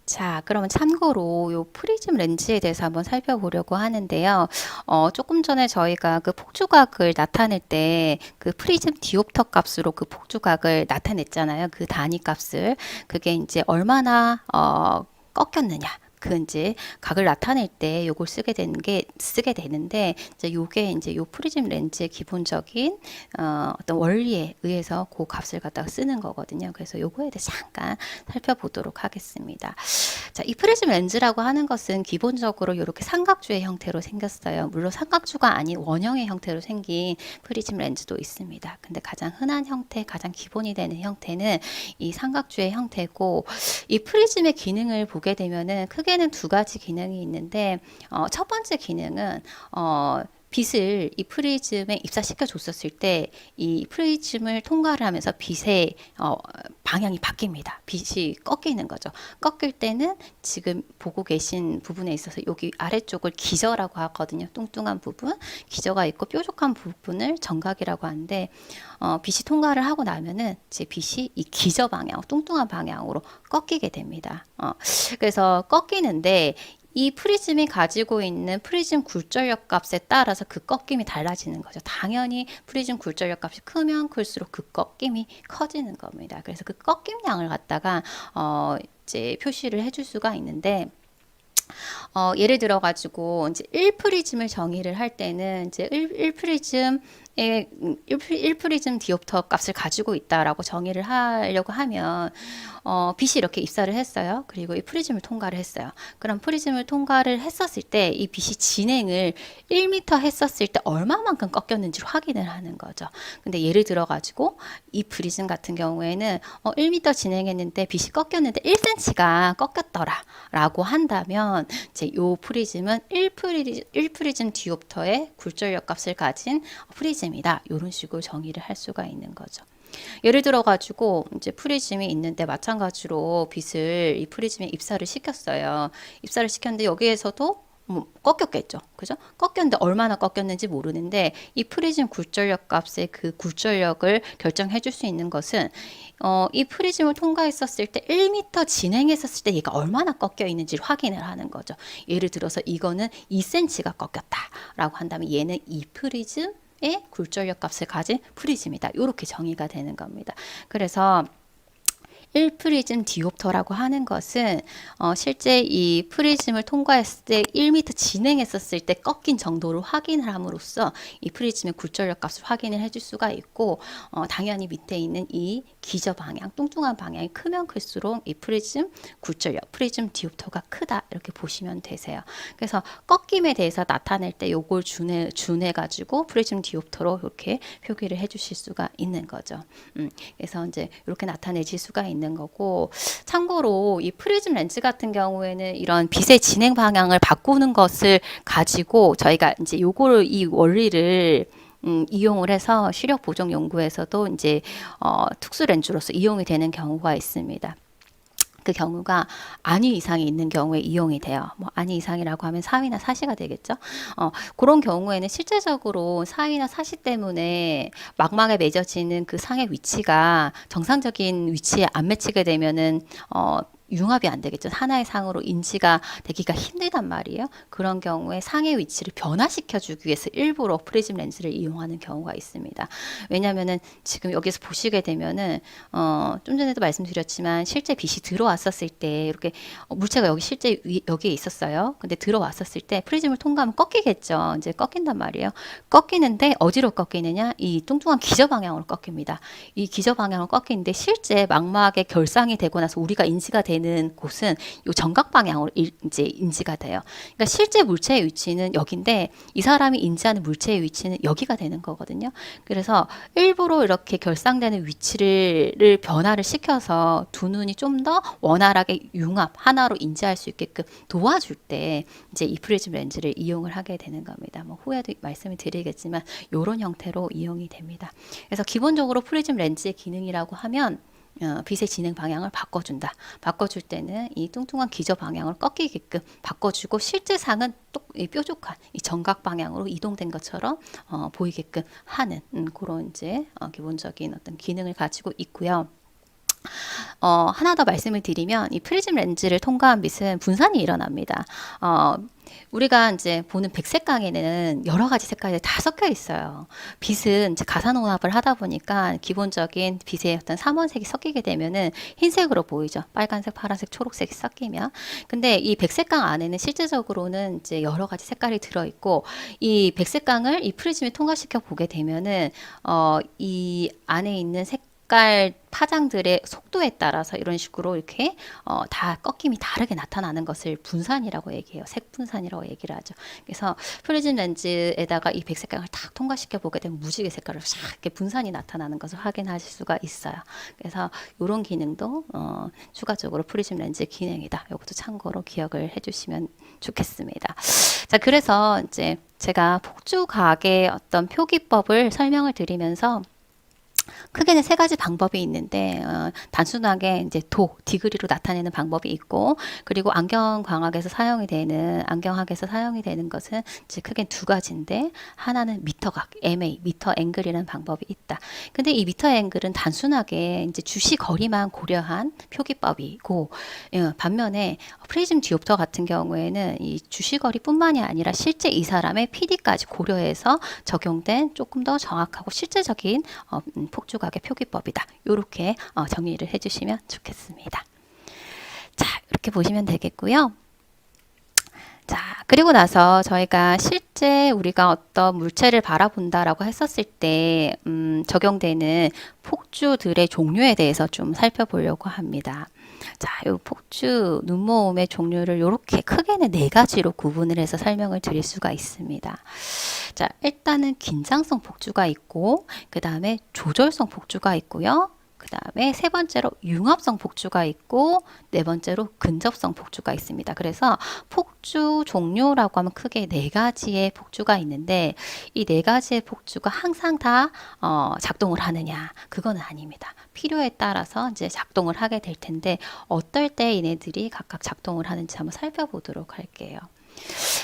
Speaker 1: 자, 그러면 참고로 요 프리즘 렌즈에 대해서 한번 살펴보려고 하는데요. 조금 전에 저희가 그 폭주각을 나타낼 때 그 프리즘 디옵터 값으로 그 폭주각을 나타냈잖아요. 그 단위 값을. 그게 이제 얼마나 꺾였느냐. 그 이제 각을 나타낼 때 요걸 쓰게 되는데 이제 요게 이제 요 프리즘 렌즈의 기본적인 어떤 원리에 의해서 그 값을 갖다가 쓰는 거거든요. 그래서 요거에 대해서 잠깐 살펴보도록 하겠습니다. 자, 이 프리즘 렌즈라고 하는 것은 기본적으로 이렇게 삼각주의 형태로 생겼어요. 물론 삼각주가 아닌 원형의 형태로 생긴 프리즘 렌즈도 있습니다. 근데 가장 흔한 형태, 가장 기본이 되는 형태는 이 삼각주의 형태고, 이 프리즘의 기능을 보게 되면은 크게는 두 가지 기능이 있는데, 첫 번째 기능은 빛을 이 프리즘에 입사시켜 줬었을 때 이 프리즘을 통과를 하면서 빛의 방향이 바뀝니다. 빛이 꺾이는 거죠. 꺾일 때는 지금 보고 계신 부분에 있어서 여기 아래쪽을 기저라고 하거든요. 뚱뚱한 부분, 기저가 있고 뾰족한 부분을 정각이라고 하는데 빛이 통과를 하고 나면은 제 빛이 이 기저 방향, 뚱뚱한 방향으로 꺾이게 됩니다. 그래서 꺾이는데 이 프리즘이 가지고 있는 프리즘 굴절력 값에 따라서 그 꺾임이 달라지는 거죠. 당연히 프리즘 굴절력 값이 크면 클수록 그 꺾임이 커지는 겁니다. 그래서 그 꺾임량을 갖다가 이제 표시를 해줄 수가 있는데, 예를 들어 가지고 이제 1프리즘을 정의를 할 때는 이제 1프리즘 디옵터 값을 가지고 있다라고 정의를 하려고 하면 빛이 이렇게 입사를 했어요. 그리고 이 프리즘을 통과를 했어요. 그럼 프리즘을 통과를 했었을 때 이 빛이 진행을 1m 했었을 때 얼마만큼 꺾였는지를 확인을 하는 거죠. 근데 예를 들어 가지고 이 프리즘 같은 경우에는 1m 진행했는데 빛이 꺾였는데 1cm가 꺾였더라라고 한다면 이제 요 프리즘은 1프리즘 디옵터의 굴절력 값을 가진 프리즘이다. 이런 식으로 정의를 할 수가 있는 거죠. 예를 들어 가지고 이제 프리즘이 있는데 마찬가지로 빛을 이 프리즘에 입사를 시켰어요. 입사를 시켰는데 여기에서도 꺾였겠죠. 그죠? 꺾였는데 얼마나 꺾였는지 모르는데 이 프리즘 굴절력 값의 그 굴절력을 결정해 줄 수 있는 것은 이 프리즘을 통과했었을 때 1m 진행했었을 때 얘가 얼마나 꺾여 있는지를 확인을 하는 거죠. 예를 들어서 이거는 2cm가 꺾였다라고 한다면 얘는 이 프리즘 의 굴절력 값을 가진 프리즘이다. 이렇게 정의가 되는 겁니다. 그래서 1프리즘 디옵터라고 하는 것은 실제 이 프리즘을 통과했을 때 1m 진행했었을 때 꺾인 정도를 확인을 함으로써 이 프리즘의 굴절력 값을 확인을 해줄 수가 있고, 당연히 밑에 있는 이 기저 방향, 뚱뚱한 방향이 크면 클수록 이 프리즘 굴절력, 프리즘 디옵터가 크다 이렇게 보시면 되세요. 그래서 꺾임에 대해서 나타낼 때 요걸 준해 가지고 프리즘 디옵터로 이렇게 표기를 해주실 수가 있는 거죠. 그래서 이제 이렇게 나타내질 수가 있는 거고, 참고로 이 프리즘 렌즈 같은 경우에는 이런 빛의 진행 방향을 바꾸는 것을 가지고 저희가 이제 요거를 이 원리를 이용을 해서 시력 보정 연구에서도 이제 특수 렌즈로서 이용이 되는 경우가 있습니다. 그 경우가 안위 이상이 있는 경우에 이용이 돼요. 뭐 안위 이상이라고 하면 4위나 4시가 되겠죠. 그런 경우에는 실제적으로 4위나 4시 때문에 망막에 맺어지는 그 상의 위치가 정상적인 위치에 안 맺히게 되면은 융합이 안 되겠죠. 하나의 상으로 인지가 되기가 힘들단 말이에요. 그런 경우에 상의 위치를 변화시켜 주기 위해서 일부러 프리즘 렌즈를 이용하는 경우가 있습니다. 왜냐면은 지금 여기서 보시게 되면은 좀 전에도 말씀드렸지만 실제 빛이 들어왔었을 때 이렇게 물체가 여기 실제 여기에 있었어요. 근데 들어왔었을 때 프리즘을 통과하면 꺾이겠죠. 이제 꺾인단 말이에요. 꺾이는데 어디로 꺾이느냐? 이 뚱뚱한 기저 방향으로 꺾입니다. 이 기저 방향으로 꺾이는데 실제 망막에 결상이 되고 나서 우리가 인지가 되는 되는 곳은 요 정각 방향으로 이제 인지가 돼요. 그러니까 실제 물체의 위치는 여긴데 이 사람이 인지하는 물체의 위치는 여기가 되는 거거든요. 그래서 일부러 이렇게 결상되는 위치를 변화를 시켜서 두 눈이 좀 더 원활하게 융합 하나로 인지할 수 있게끔 도와줄 때 이제 이 프리즘 렌즈를 이용을 하게 되는 겁니다. 뭐 후에도 말씀을 드리겠지만 이런 형태로 이용이 됩니다. 그래서 기본적으로 프리즘 렌즈의 기능이라고 하면 빛의 진행 방향을 바꿔준다. 바꿔줄 때는 이 뚱뚱한 기저 방향을 꺾이게끔 바꿔주고 실제 상은 또 이 뾰족한 이 정각 방향으로 이동된 것처럼 보이게끔 하는 그런 이제 기본적인 어떤 기능을 가지고 있고요. 하나 더 말씀을 드리면 이 프리즘 렌즈를 통과한 빛은 분산이 일어납니다. 우리가 이제 보는 백색광에는 여러 가지 색깔이 다 섞여 있어요. 빛은 이제 가산혼합을 하다 보니까 기본적인 빛의 어떤 삼원색이 섞이게 되면은 흰색으로 보이죠. 빨간색, 파란색, 초록색이 섞이면. 근데 이 백색광 안에는 실제적으로는 이제 여러 가지 색깔이 들어있고 이 백색광을 이 프리즘에 통과시켜 보게 되면은 이 안에 있는 색깔 파장들의 속도에 따라서 이런 식으로 이렇게 다 꺾임이 다르게 나타나는 것을 분산이라고 얘기해요. 색분산이라고 얘기를 하죠. 그래서 프리즘 렌즈에다가 이 백색광을 탁 통과시켜 보게 되면 무지개 색깔로 싹 이렇게 분산이 나타나는 것을 확인하실 수가 있어요. 그래서 이런 기능도 추가적으로 프리즘 렌즈의 기능이다. 이것도 참고로 기억을 해주시면 좋겠습니다. 자, 그래서 이제 제가 폭주각의 어떤 표기법을 설명을 드리면서 크게는 세 가지 방법이 있는데 단순하게 이제 디그리로 나타내는 방법이 있고 그리고 안경광학에서 사용이 되는 안경학에서 사용이 되는 것은 이제 크게 두 가지인데 하나는 미터각 MA 미터 앵글이라는 방법이 있다. 근데 이 미터 앵글은 단순하게 이제 주시 거리만 고려한 표기법이고 반면에 프리즘 디옵터 같은 경우에는 이 주시 거리뿐만이 아니라 실제 이 사람의 PD까지 고려해서 적용된 조금 더 정확하고 실제적인 폭주각의 표기법이다. 이렇게 정리를 해주시면 좋겠습니다. 자, 이렇게 보시면 되겠고요. 자, 그리고 나서 저희가 실제 우리가 어떤 물체를 바라본다라고 했었을 때 적용되는 폭주들의 종류에 대해서 좀 살펴보려고 합니다. 자, 이 폭주 눈모음의 종류를 이렇게 크게는 네 가지로 구분을 해서 설명을 드릴 수가 있습니다. 자, 일단은 긴장성 폭주가 있고, 그 다음에 조절성 폭주가 있고요. 그 다음에 세 번째로 융합성 폭주가 있고, 네 번째로 근접성 폭주가 있습니다. 그래서 폭주 종류라고 하면 크게 네 가지의 폭주가 있는데, 이 네 가지의 폭주가 항상 다 작동을 하느냐? 그건 아닙니다. 필요에 따라서 이제 작동을 하게 될 텐데, 어떨 때 얘네들이 각각 작동을 하는지 한번 살펴보도록 할게요.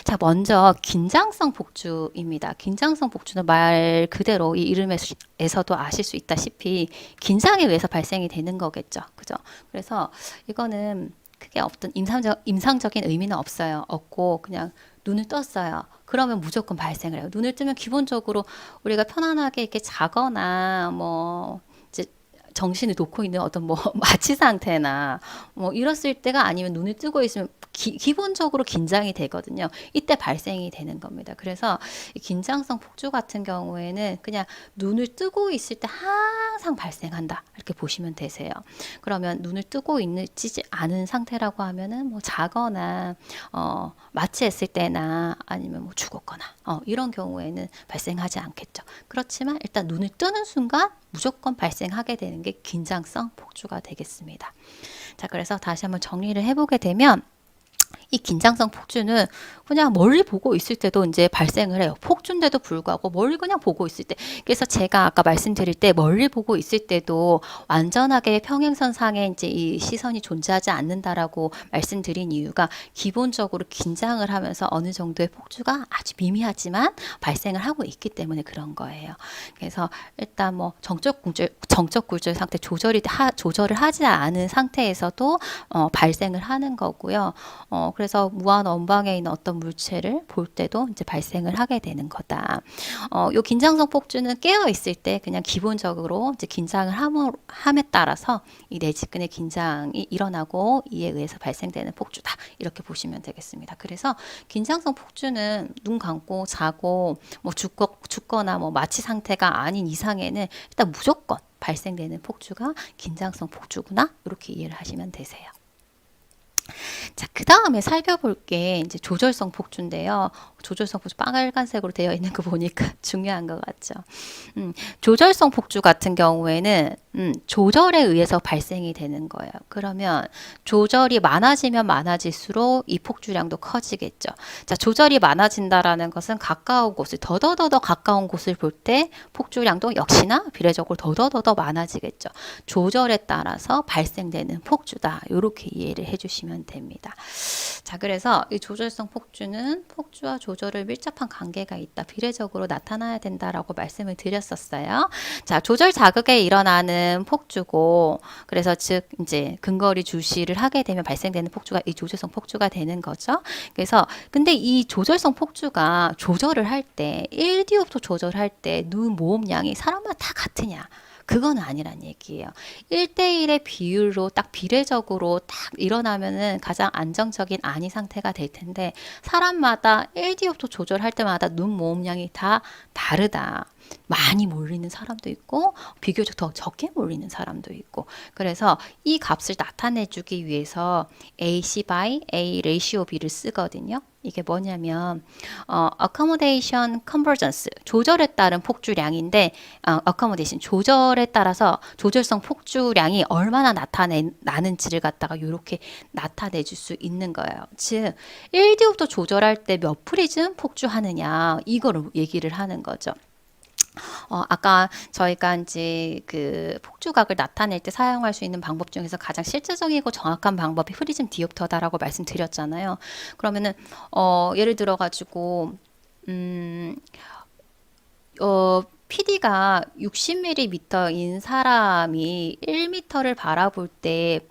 Speaker 1: 자, 먼저 긴장성 폭주입니다. 긴장성 폭주는 말 그대로 이 이름에서도 아실 수 있다시피 긴장에 의해서 발생이 되는 거겠죠. 그죠? 그래서 이거는 크게 어떤 임상적인 의미는 없어요. 없고 그냥 눈을 떴어요. 그러면 무조건 발생을 해요. 눈을 뜨면 기본적으로 우리가 편안하게 이렇게 자거나 뭐 이제 정신을 놓고 있는 어떤 뭐 마취 상태나 뭐 이랬을 때가 아니면 눈을 뜨고 있으면 기본적으로 긴장이 되거든요. 이때 발생이 되는 겁니다. 그래서 이 긴장성 폭주 같은 경우에는 그냥 눈을 뜨고 있을 때 항상 발생한다. 이렇게 보시면 되세요. 그러면 눈을 뜨고 있지 않은 상태라고 하면은 뭐 자거나 마취했을 때나 아니면 뭐 죽었거나 이런 경우에는 발생하지 않겠죠. 그렇지만 일단 눈을 뜨는 순간 무조건 발생하게 되는 게 긴장성 폭주가 되겠습니다. 자, 그래서 다시 한번 정리를 해보게 되면 이 긴장성 폭주는 그냥 멀리 보고 있을 때도 이제 발생을 해요. 폭주인데도 불구하고 멀리 그냥 보고 있을 때. 그래서 제가 아까 말씀드릴 때 멀리 보고 있을 때도 완전하게 평행선상에 이제 이 시선이 존재하지 않는다라고 말씀드린 이유가 기본적으로 긴장을 하면서 어느 정도의 폭주가 아주 미미하지만 발생을 하고 있기 때문에 그런 거예요. 그래서 일단 뭐 정적 굴절 상태 조절을 하지 않은 상태에서도 발생을 하는 거고요. 그래서 무한 원방에 있는 어떤 물체를 볼 때도 이제 발생을 하게 되는 거다. 요 긴장성 폭주는 깨어 있을 때 그냥 기본적으로 이제 긴장을 함에 따라서 이 내지근의 긴장이 일어나고 이에 의해서 발생되는 폭주다. 이렇게 보시면 되겠습니다. 그래서 긴장성 폭주는 눈 감고 자고 뭐 죽거나 뭐 마취 상태가 아닌 이상에는 일단 무조건 발생되는 폭주가 긴장성 폭주구나. 이렇게 이해를 하시면 되세요. 자, 그 다음에 살펴볼 게 이제 조절성 폭주인데요. 조절성 폭주 빨간색으로 되어 있는 거 보니까 중요한 것 같죠. 조절성 폭주 같은 경우에는 조절에 의해서 발생이 되는 거예요. 그러면 조절이 많아지면 많아질수록 이 폭주량도 커지겠죠. 자, 조절이 많아진다라는 것은 가까운 곳을 더더더더 가까운 곳을 볼 때 폭주량도 역시나 비례적으로 더더더더 많아지겠죠. 조절에 따라서 발생되는 폭주다. 이렇게 이해를 해주시면 됩니다. 자, 그래서 이 조절성 폭주는 폭주와 조절을 밀접한 관계가 있다. 비례적으로 나타나야 된다라고 말씀을 드렸었어요. 자, 조절 자극에 일어나는 폭주고, 그래서 즉 이제 근거리 주시를 하게 되면 발생되는 폭주가 이 조절성 폭주가 되는 거죠. 그래서 근데 이 조절성 폭주가 조절을 할 때 1디옵터 조절할 때 눈 모음량이 사람마다 다 같으냐? 그건 아니란 얘기예요. 1대1의 비율로 딱 비례적으로 딱 일어나면은 가장 안정적인 안이 상태가 될 텐데 사람마다 1디옵터 조절할 때마다 눈 모음량이 다 다르다. 많이 몰리는 사람도 있고 비교적 더 적게 몰리는 사람도 있고 그래서 이 값을 나타내주기 위해서 AC by A ratio B를 쓰거든요. 이게 뭐냐면 accommodation convergence 조절에 따른 폭주량인데 accommodation 조절에 따라서 조절성 폭주량이 얼마나 나는지를 갖다가 이렇게 나타내 줄 수 있는 거예요. 즉 1디옵터 조절할 때 몇 프리즘 폭주하느냐 이거를 얘기를 하는 거죠. 아까 저희가 이제 그 폭주각을 나타낼 때 사용할 수 있는 방법 중에서 가장 실질적이고 정확한 방법이 프리즘 디옵터다라고 말씀드렸잖아요. 그러면은 예를 들어 가지고 PD가 60mm인 사람이 1m를 바라볼 때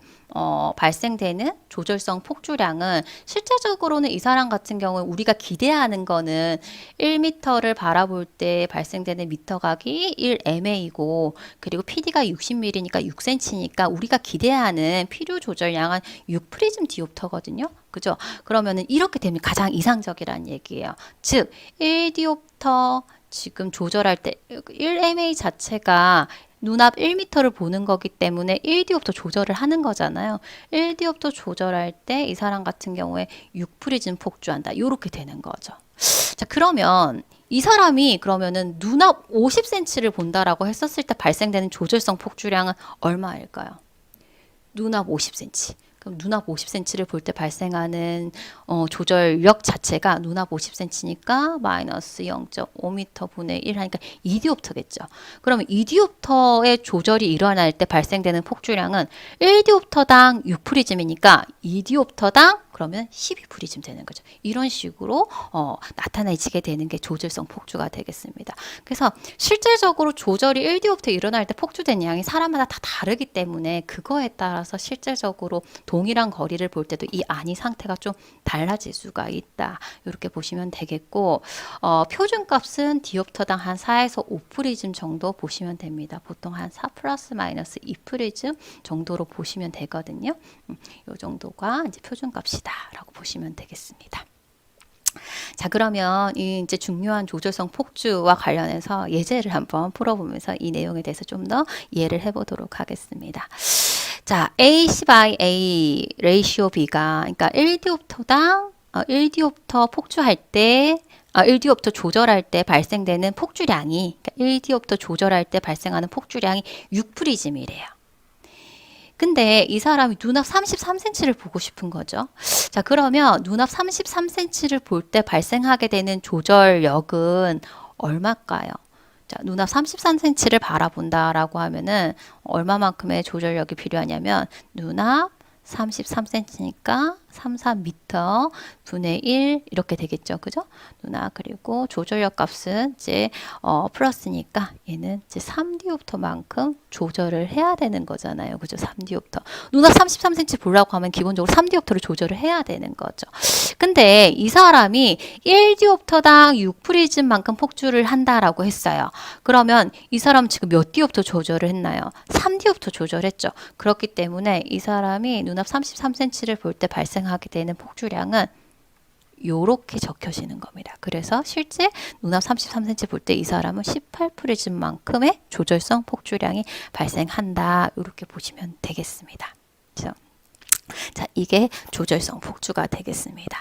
Speaker 1: 발생되는 조절성 폭주량은 실제적으로는 이 사람 같은 경우에 우리가 기대하는 거는 1m를 바라볼 때 발생되는 미터각이 1mA이고 그리고 PD가 60mm니까 6cm니까 우리가 기대하는 필요 조절량은 6프리즘 디옵터거든요. 그죠? 그러면은 이렇게 되면 가장 이상적이라는 얘기예요. 즉 1디옵터 지금 조절할 때 1mA 자체가 눈앞 1m를 보는 거기 때문에 1디옵터 조절을 하는 거잖아요. 1디옵터 조절할 때 이 사람 같은 경우에 6프리즘 폭주한다. 이렇게 되는 거죠. 자, 그러면 이 사람이 그러면은 눈앞 50cm를 본다라고 했었을 때 발생되는 조절성 폭주량은 얼마일까요? 눈앞 50cm. 그럼 눈앞 50cm를 볼 때 발생하는 조절력 자체가 눈앞 50cm니까 마이너스 0.5m 분의 1 하니까 2디옵터겠죠. 그러면 2디옵터의 조절이 일어날 때 발생되는 폭주량은 1디옵터당 6프리즘이니까 2디옵터당 그러면 12프리즘 되는 거죠. 이런 식으로 나타내지게 되는 게 조절성 폭주가 되겠습니다. 그래서 실질적으로 조절이 1디옵터 일어날 때 폭주된 양이 사람마다 다 다르기 때문에 그거에 따라서 실질적으로 동일한 거리를 볼 때도 이 안이 상태가 좀 달라질 수가 있다. 이렇게 보시면 되겠고 표준값은 디옵터당 한 4에서 5프리즘 정도 보시면 됩니다. 보통 한 4 플러스 마이너스 2프리즘 정도로 보시면 되거든요. 이 정도가 이제 표준값이다 라고 보시면 되겠습니다. 자, 그러면 이 이제 중요한 조절성 폭주와 관련해서 예제를 한번 풀어보면서 이 내용에 대해서 좀 더 이해를 해보도록 하겠습니다. 자, AC by A ratio B가 그러니까 1디옵터당 1디옵터 폭주할 때 1디옵터 조절할 때 발생되는 폭주량이 그러니까 1디옵터 조절할 때 발생하는 폭주량이 6프리즘이래요. 근데 이 사람이 눈앞 33cm를 보고 싶은 거죠. 자, 그러면 눈앞 33cm를 볼 때 발생하게 되는 조절력은 얼마일까요? 자, 눈앞 33cm를 바라본다라고 하면은 얼마만큼의 조절력이 필요하냐면 눈앞 33cm니까 33m 분의 1 이렇게 되겠죠. 그죠? 누나 그리고 조절력 값은 이제 플러스니까 얘는 이제 3디옵터만큼 조절을 해야 되는 거잖아요. 그죠? 3디옵터. 누나 33cm 보려고 하면 기본적으로 3디옵터를 조절을 해야 되는 거죠. 근데 이 사람이 1디옵터당 6프리즘만큼 폭주를 한다라고 했어요. 그러면 이 사람 지금 몇 디옵터 조절을 했나요? 3디옵터 조절했죠. 그렇기 때문에 이 사람이 눈앞 33cm를 볼 때 발생하게 되는 폭주량은 요렇게 적혀지는 겁니다. 그래서 실제 눈앞 33cm 볼 때 이 사람은 18프리즘만큼의 조절성 폭주량이 발생한다. 이렇게 보시면 되겠습니다. 그래서 자, 이게 조절성 폭주가 되겠습니다.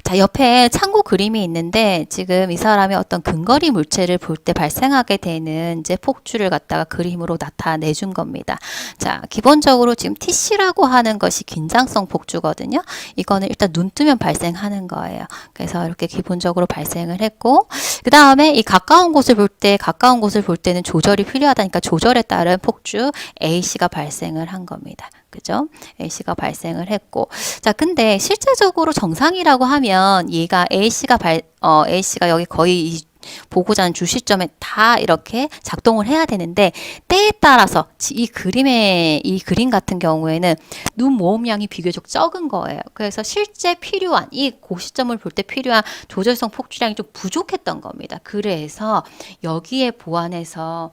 Speaker 1: 자, 옆에 참고 그림이 있는데 지금 이 사람이 어떤 근거리 물체를 볼 때 발생하게 되는 이제 폭주를 갖다가 그림으로 나타내 준 겁니다. 자, 기본적으로 지금 TC라고 하는 것이 긴장성 폭주거든요. 이거는 일단 눈 뜨면 발생하는 거예요. 그래서 이렇게 기본적으로 발생을 했고, 그 다음에 이 가까운 곳을 볼 때는 조절이 필요하다니까 조절에 따른 폭주 A씨가 발생을 한 겁니다. 그죠? A씨가 발생을 했고. 자, 근데 실제적으로 정상이라고 하면 얘가 A씨가 여기 거의 이 보고자는 주 시점에 다 이렇게 작동을 해야 되는데 때에 따라서 이 그림 같은 경우에는 눈 모음량이 비교적 적은 거예요. 그래서 실제 필요한 이 고시점을 볼 때 필요한 조절성 폭주량이 좀 부족했던 겁니다. 그래서 여기에 보완해서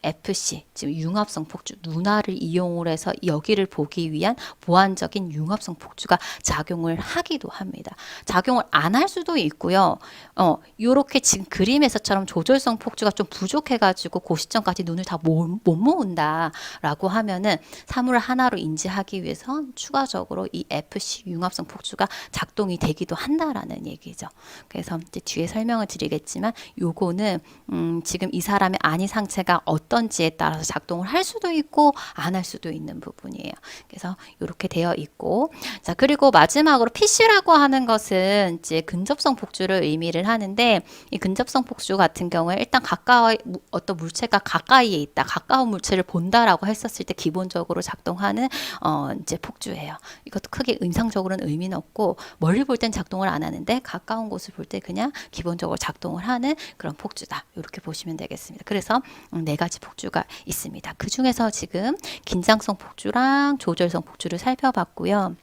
Speaker 1: FC 지금 융합성 폭주 눈화를 이용을 해서 여기를 보기 위한 보완적인 융합성 폭주가 작용을 하기도 합니다. 작용을 안 할 수도 있고요. 요렇게 지금 그림에서처럼 조절성 폭주가 좀 부족해가지고 고시점까지 눈을 다 못 모은다라고 하면은 사물을 하나로 인지하기 위해서 추가적으로 이 FC 융합성 폭주가 작동이 되기도 한다라는 얘기죠. 그래서 이제 뒤에 설명을 드리겠지만 요거는 지금 이 사람의 아니 상체가 어떤지에 따라서 작동을 할 수도 있고 안 할 수도 있는 부분이에요. 그래서 이렇게 되어 있고, 자, 그리고 마지막으로 PC라고 하는 것은 이제 근접성 폭주를 의미를 하는데 이 근접성 폭주 같은 경우에 일단 어떤 물체가 가까이에 있다, 가까운 물체를 본다라고 했었을 때 기본적으로 작동하는 이제 폭주예요. 이것도 크게 임상적으로는 의미는 없고 멀리 볼 땐 작동을 안 하는데 가까운 곳을 볼 때 그냥 기본적으로 작동을 하는 그런 폭주다. 이렇게 보시면 되겠습니다. 그래서 네 가지 폭주가 있습니다. 그 중에서 지금 긴장성 폭주랑 조절성 폭주를 살펴봤고요.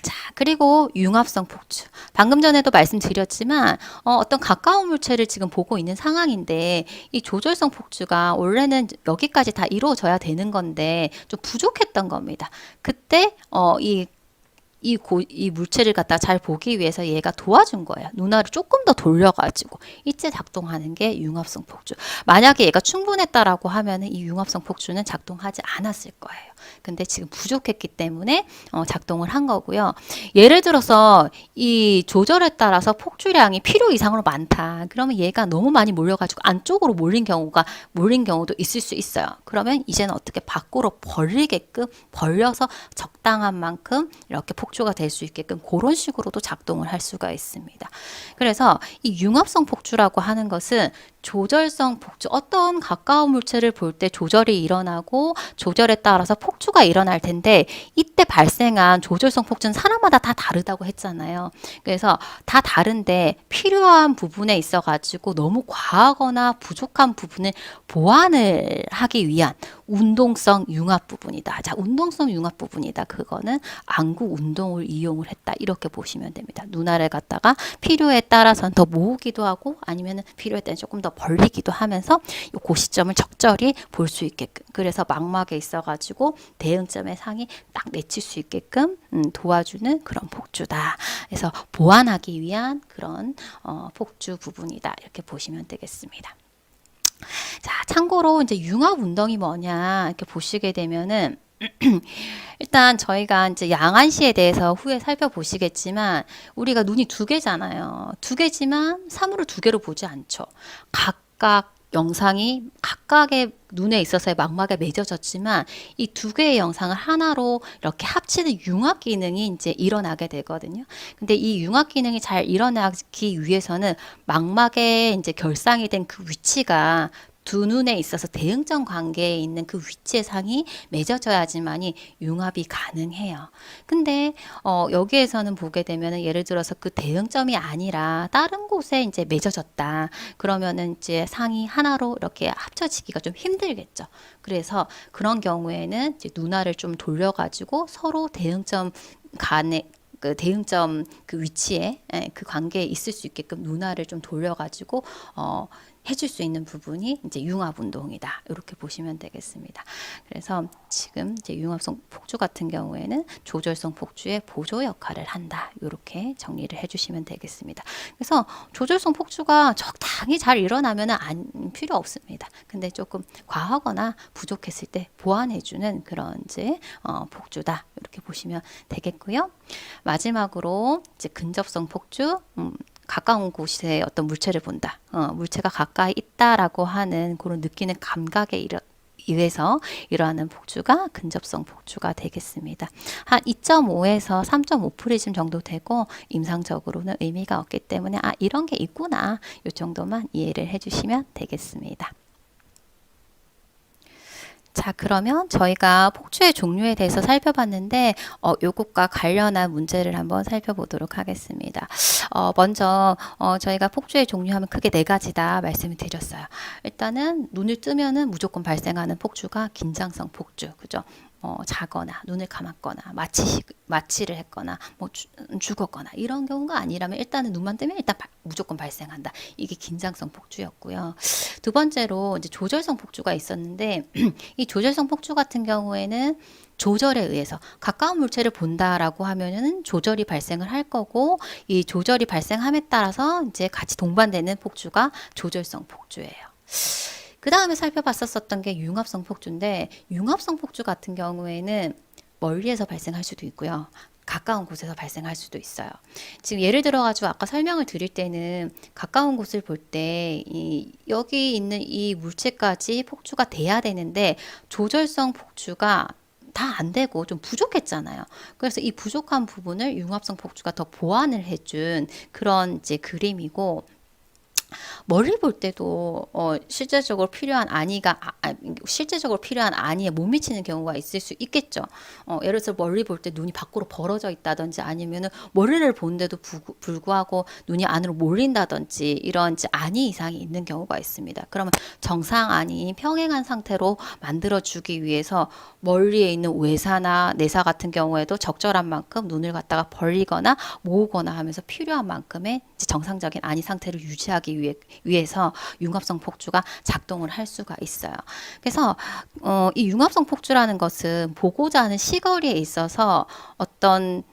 Speaker 1: 자, 그리고 융합성 폭주. 방금 전에도 말씀드렸지만 어떤 가까운 물체를 지금 보고 있는 상황인데 이 조절성 폭주가 원래는 여기까지 다 이루어져야 되는 건데 좀 부족했던 겁니다. 그때 이 물체를 갖다 잘 보기 위해서 얘가 도와준 거예요. 눈알을 조금 더 돌려가지고 이때 작동하는 게 융합성 폭주. 만약에 얘가 충분했다라고 하면은 이 융합성 폭주는 작동하지 않았을 거예요. 근데 지금 부족했기 때문에 작동을 한 거고요. 예를 들어서 이 조절에 따라서 폭주량이 필요 이상으로 많다. 그러면 얘가 너무 많이 몰려가지고 안쪽으로 몰린 경우도 있을 수 있어요. 그러면 이제는 어떻게 밖으로 벌려서 적당한 만큼 이렇게 폭주가 될 수 있게끔 그런 식으로도 작동을 할 수가 있습니다. 그래서 이 융합성 폭주라고 하는 것은 조절성 폭주, 어떤 가까운 물체를 볼 때 조절이 일어나고 조절에 따라서 폭주가 일어날 텐데 이때 발생한 조절성 폭주는 사람마다 다 다르다고 했잖아요. 그래서 다 다른데 필요한 부분에 있어 가지고 너무 과하거나 부족한 부분을 보완을 하기 위한 운동성 융합 부분이다. 자, 운동성 융합 부분이다. 그거는 안구 운동을 이용을 했다. 이렇게 보시면 됩니다. 눈알을 갖다가 필요에 따라서는 더 모으기도 하고 아니면 필요에 따라 조금 더 벌리기도 하면서 그 시점을 적절히 볼 수 있게끔, 그래서 망막에 있어가지고 대응점의 상이 딱 맺힐 수 있게끔 도와주는 그런 폭주다. 그래서 보완하기 위한 그런 폭주 부분이다. 이렇게 보시면 되겠습니다. 자, 참고로 이제 융합 운동이 뭐냐 이렇게 보시게 되면은 일단 저희가 이제 양안시에 대해서 후에 살펴보시겠지만 우리가 눈이 두 개잖아요. 두 개지만 사물을 두 개로 보지 않죠. 각각 영상이 각각의 눈에 있어서의 망막에 맺어졌지만 이 두 개의 영상을 하나로 이렇게 합치는 융합 기능이 이제 일어나게 되거든요. 근데 이 융합 기능이 잘 일어나기 위해서는 망막에 이제 결상이 된 그 위치가 두 눈에 있어서 대응점 관계에 있는 그 위치의 상이 맺어져야지만이 융합이 가능해요. 근데 여기에서는 보게 되면은 예를 들어서 그 대응점이 아니라 다른 곳에 이제 맺어졌다. 그러면은 이제 상이 하나로 이렇게 합쳐지기가 좀 힘들겠죠. 그래서 그런 경우에는 이제 눈알을 좀 돌려가지고 서로 대응점 간에 그 대응점 그 위치에 그 관계에 있을 수 있게끔 눈알을 좀 돌려가지고 해줄 수 있는 부분이 이제 융합 운동이다. 이렇게 보시면 되겠습니다. 그래서 지금 이제 융합성 폭주 같은 경우에는 조절성 폭주의 보조 역할을 한다. 이렇게 정리를 해주시면 되겠습니다. 그래서 조절성 폭주가 적당히 잘 일어나면 필요 없습니다. 근데 조금 과하거나 부족했을 때 보완해주는 그런 이제 폭주다. 이렇게 보시면 되겠고요. 마지막으로 이제 근접성 폭주. 가까운 곳에 어떤 물체를 본다. 물체가 가까이 있다라고 하는 그런 느끼는 감각에 의해서 일어나는 폭주가 근접성 폭주가 되겠습니다. 한 2.5에서 3.5 프리즘 정도 되고 임상적으로는 의미가 없기 때문에 이런 게 있구나. 이 정도만 이해를 해주시면 되겠습니다. 자, 그러면 저희가 폭주의 종류에 대해서 살펴봤는데 요것과 관련한 문제를 한번 살펴보도록 하겠습니다. 먼저 저희가 폭주의 종류하면 크게 네 가지다 말씀을 드렸어요. 일단은 눈을 뜨면은 무조건 발생하는 폭주가 긴장성 폭주, 그죠? 자거나 눈을 감았거나 마취를 했거나 뭐 죽었거나 이런 경우가 아니라면 일단은 눈만 뜨면 일단 무조건 발생한다. 이게 긴장성 폭주였고요. 두 번째로 이제 조절성 폭주가 있었는데 이 조절성 폭주 같은 경우에는 조절에 의해서 가까운 물체를 본다라고 하면은 조절이 발생을 할 거고 이 조절이 발생함에 따라서 이제 같이 동반되는 폭주가 조절성 폭주예요. 그 다음에 살펴봤었던 게 융합성 폭주인데 융합성 폭주 같은 경우에는 멀리에서 발생할 수도 있고요. 가까운 곳에서 발생할 수도 있어요. 지금 예를 들어가지고 아까 설명을 드릴 때는 가까운 곳을 볼 때 여기 있는 이 물체까지 폭주가 돼야 되는데 조절성 폭주가 다 안 되고 좀 부족했잖아요. 그래서 이 부족한 부분을 융합성 폭주가 더 보완을 해준 그런 이제 그림이고 멀리 볼 때도 실제적으로 필요한 실제적으로 필요한 안위에 못 미치는 경우가 있을 수 있겠죠. 예를 들어서 멀리 볼 때 눈이 밖으로 벌어져 있다든지 아니면은 멀리를 보는데도 불구하고 눈이 안으로 몰린다든지 이런 안위 이상이 있는 경우가 있습니다. 그러면 정상 안위 평행한 상태로 만들어주기 위해서 멀리에 있는 외사나 내사 같은 경우에도 적절한 만큼 눈을 갖다가 벌리거나 모으거나 하면서 필요한 만큼의 정상적인 안위 상태를 유지하기 위해서 융합성 폭주가 작동을 할 수가 있어요. 그래서 이 융합성 폭주라는 것은 보고자 하는 시거리에 있어서 어떤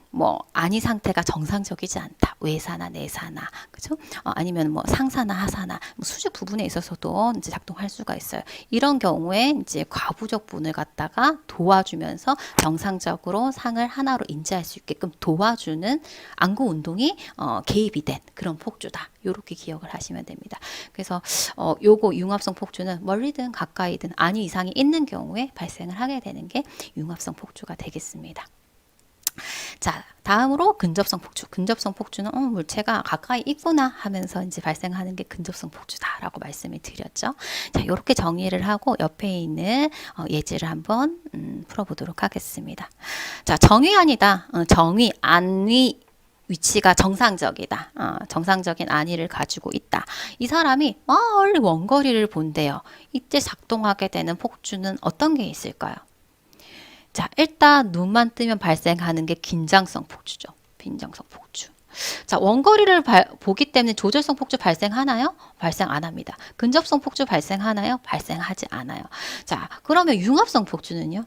Speaker 1: 안위 상태가 정상적이지 않다. 외사나 내사나, 그죠? 아니면 상사나 하사나, 수직 부분에 있어서도 이제 작동할 수가 있어요. 이런 경우에 이제 과부적 분을 갖다가 도와주면서 정상적으로 상을 하나로 인지할 수 있게끔 도와주는 안구 운동이 개입이 된 그런 폭주다. 이렇게 기억을 하시면 됩니다. 그래서 요거 융합성 폭주는 멀리든 가까이든 안위 이상이 있는 경우에 발생을 하게 되는 게 융합성 폭주가 되겠습니다. 자, 다음으로 근접성 폭주. 근접성 폭주는 물체가 가까이 있구나 하면서 이제 발생하는 게 근접성 폭주다라고 말씀을 드렸죠. 자, 이렇게 정리를 하고 옆에 있는 예제를 한번 풀어보도록 하겠습니다. 자, 정위안이다. 안위 위치가 정상적이다. 정상적인 안위를 가지고 있다. 이 사람이 멀리 원거리를 본대요. 이때 작동하게 되는 폭주는 어떤 게 있을까요? 자, 일단 눈만 뜨면 발생하는 게 긴장성 폭주죠. 긴장성 폭주. 자, 원거리를 보기 때문에 조절성 폭주 발생하나요? 발생 안 합니다. 근접성 폭주 발생하나요? 발생하지 않아요. 자, 그러면 융합성 폭주는요?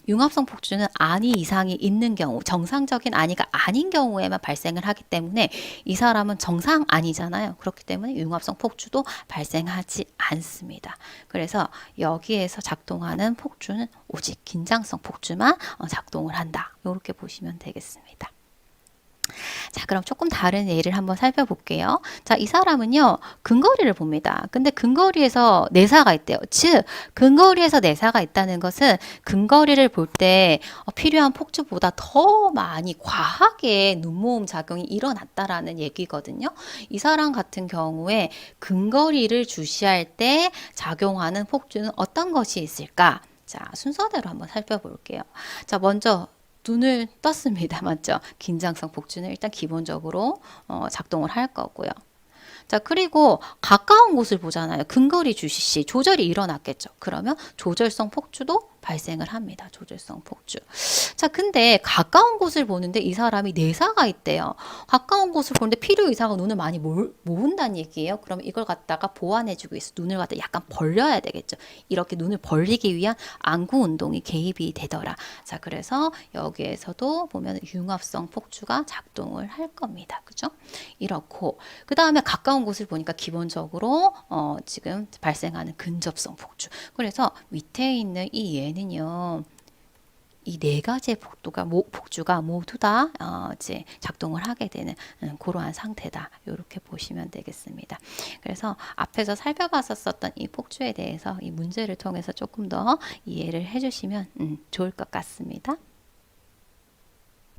Speaker 1: 융합성 폭주는 안위 이상이 있는 경우, 정상적인 안위가 아닌 경우에만 발생을 하기 때문에 이 사람은 정상 안위잖아요. 그렇기 때문에 융합성 폭주도 발생하지 않습니다. 그래서 여기에서 작동하는 폭주는 오직 긴장성 폭주만 작동을 한다. 이렇게 보시면 되겠습니다. 자, 그럼 조금 다른 예를 한번 살펴볼게요. 자, 이 사람은요, 근거리를 봅니다. 근데 근거리에서 내사가 있대요. 즉, 근거리에서 내사가 있다는 것은 근거리를 볼 때 필요한 폭주보다 더 많이 과하게 눈모음 작용이 일어났다라는 얘기거든요. 이 사람 같은 경우에 근거리를 주시할 때 작용하는 폭주는 어떤 것이 있을까? 자, 순서대로 한번 살펴볼게요. 자, 먼저 눈을 떴습니다. 맞죠? 긴장성 폭주는 일단 기본적으로 작동을 할 거고요. 자, 그리고 가까운 곳을 보잖아요. 근거리 주시 시 조절이 일어났겠죠. 그러면 조절성 폭주도 발생을 합니다. 조절성 폭주. 자, 근데 가까운 곳을 보는데 이 사람이 내사가 있대요. 가까운 곳을 보는데 필요 이상으로 눈을 많이 모은다는 얘기예요. 그럼 이걸 갖다가 보완해주기 위해서 눈을 갖다 약간 벌려야 되겠죠. 이렇게 눈을 벌리기 위한 안구 운동이 개입이 되더라. 자, 그래서 여기에서도 보면 융합성 폭주가 작동을 할 겁니다. 그죠? 이렇고 그 다음에 가까운 곳을 보니까 기본적으로 지금 발생하는 근접성 폭주. 그래서 밑에 있는 이 얘는요. 이 네 가지의 폭주가 모두 다 이제 작동을 하게 되는 그러한 상태다. 이렇게 보시면 되겠습니다. 그래서 앞에서 살펴봤었던 이 폭주에 대해서 이 문제를 통해서 조금 더 이해를 해주시면 좋을 것 같습니다.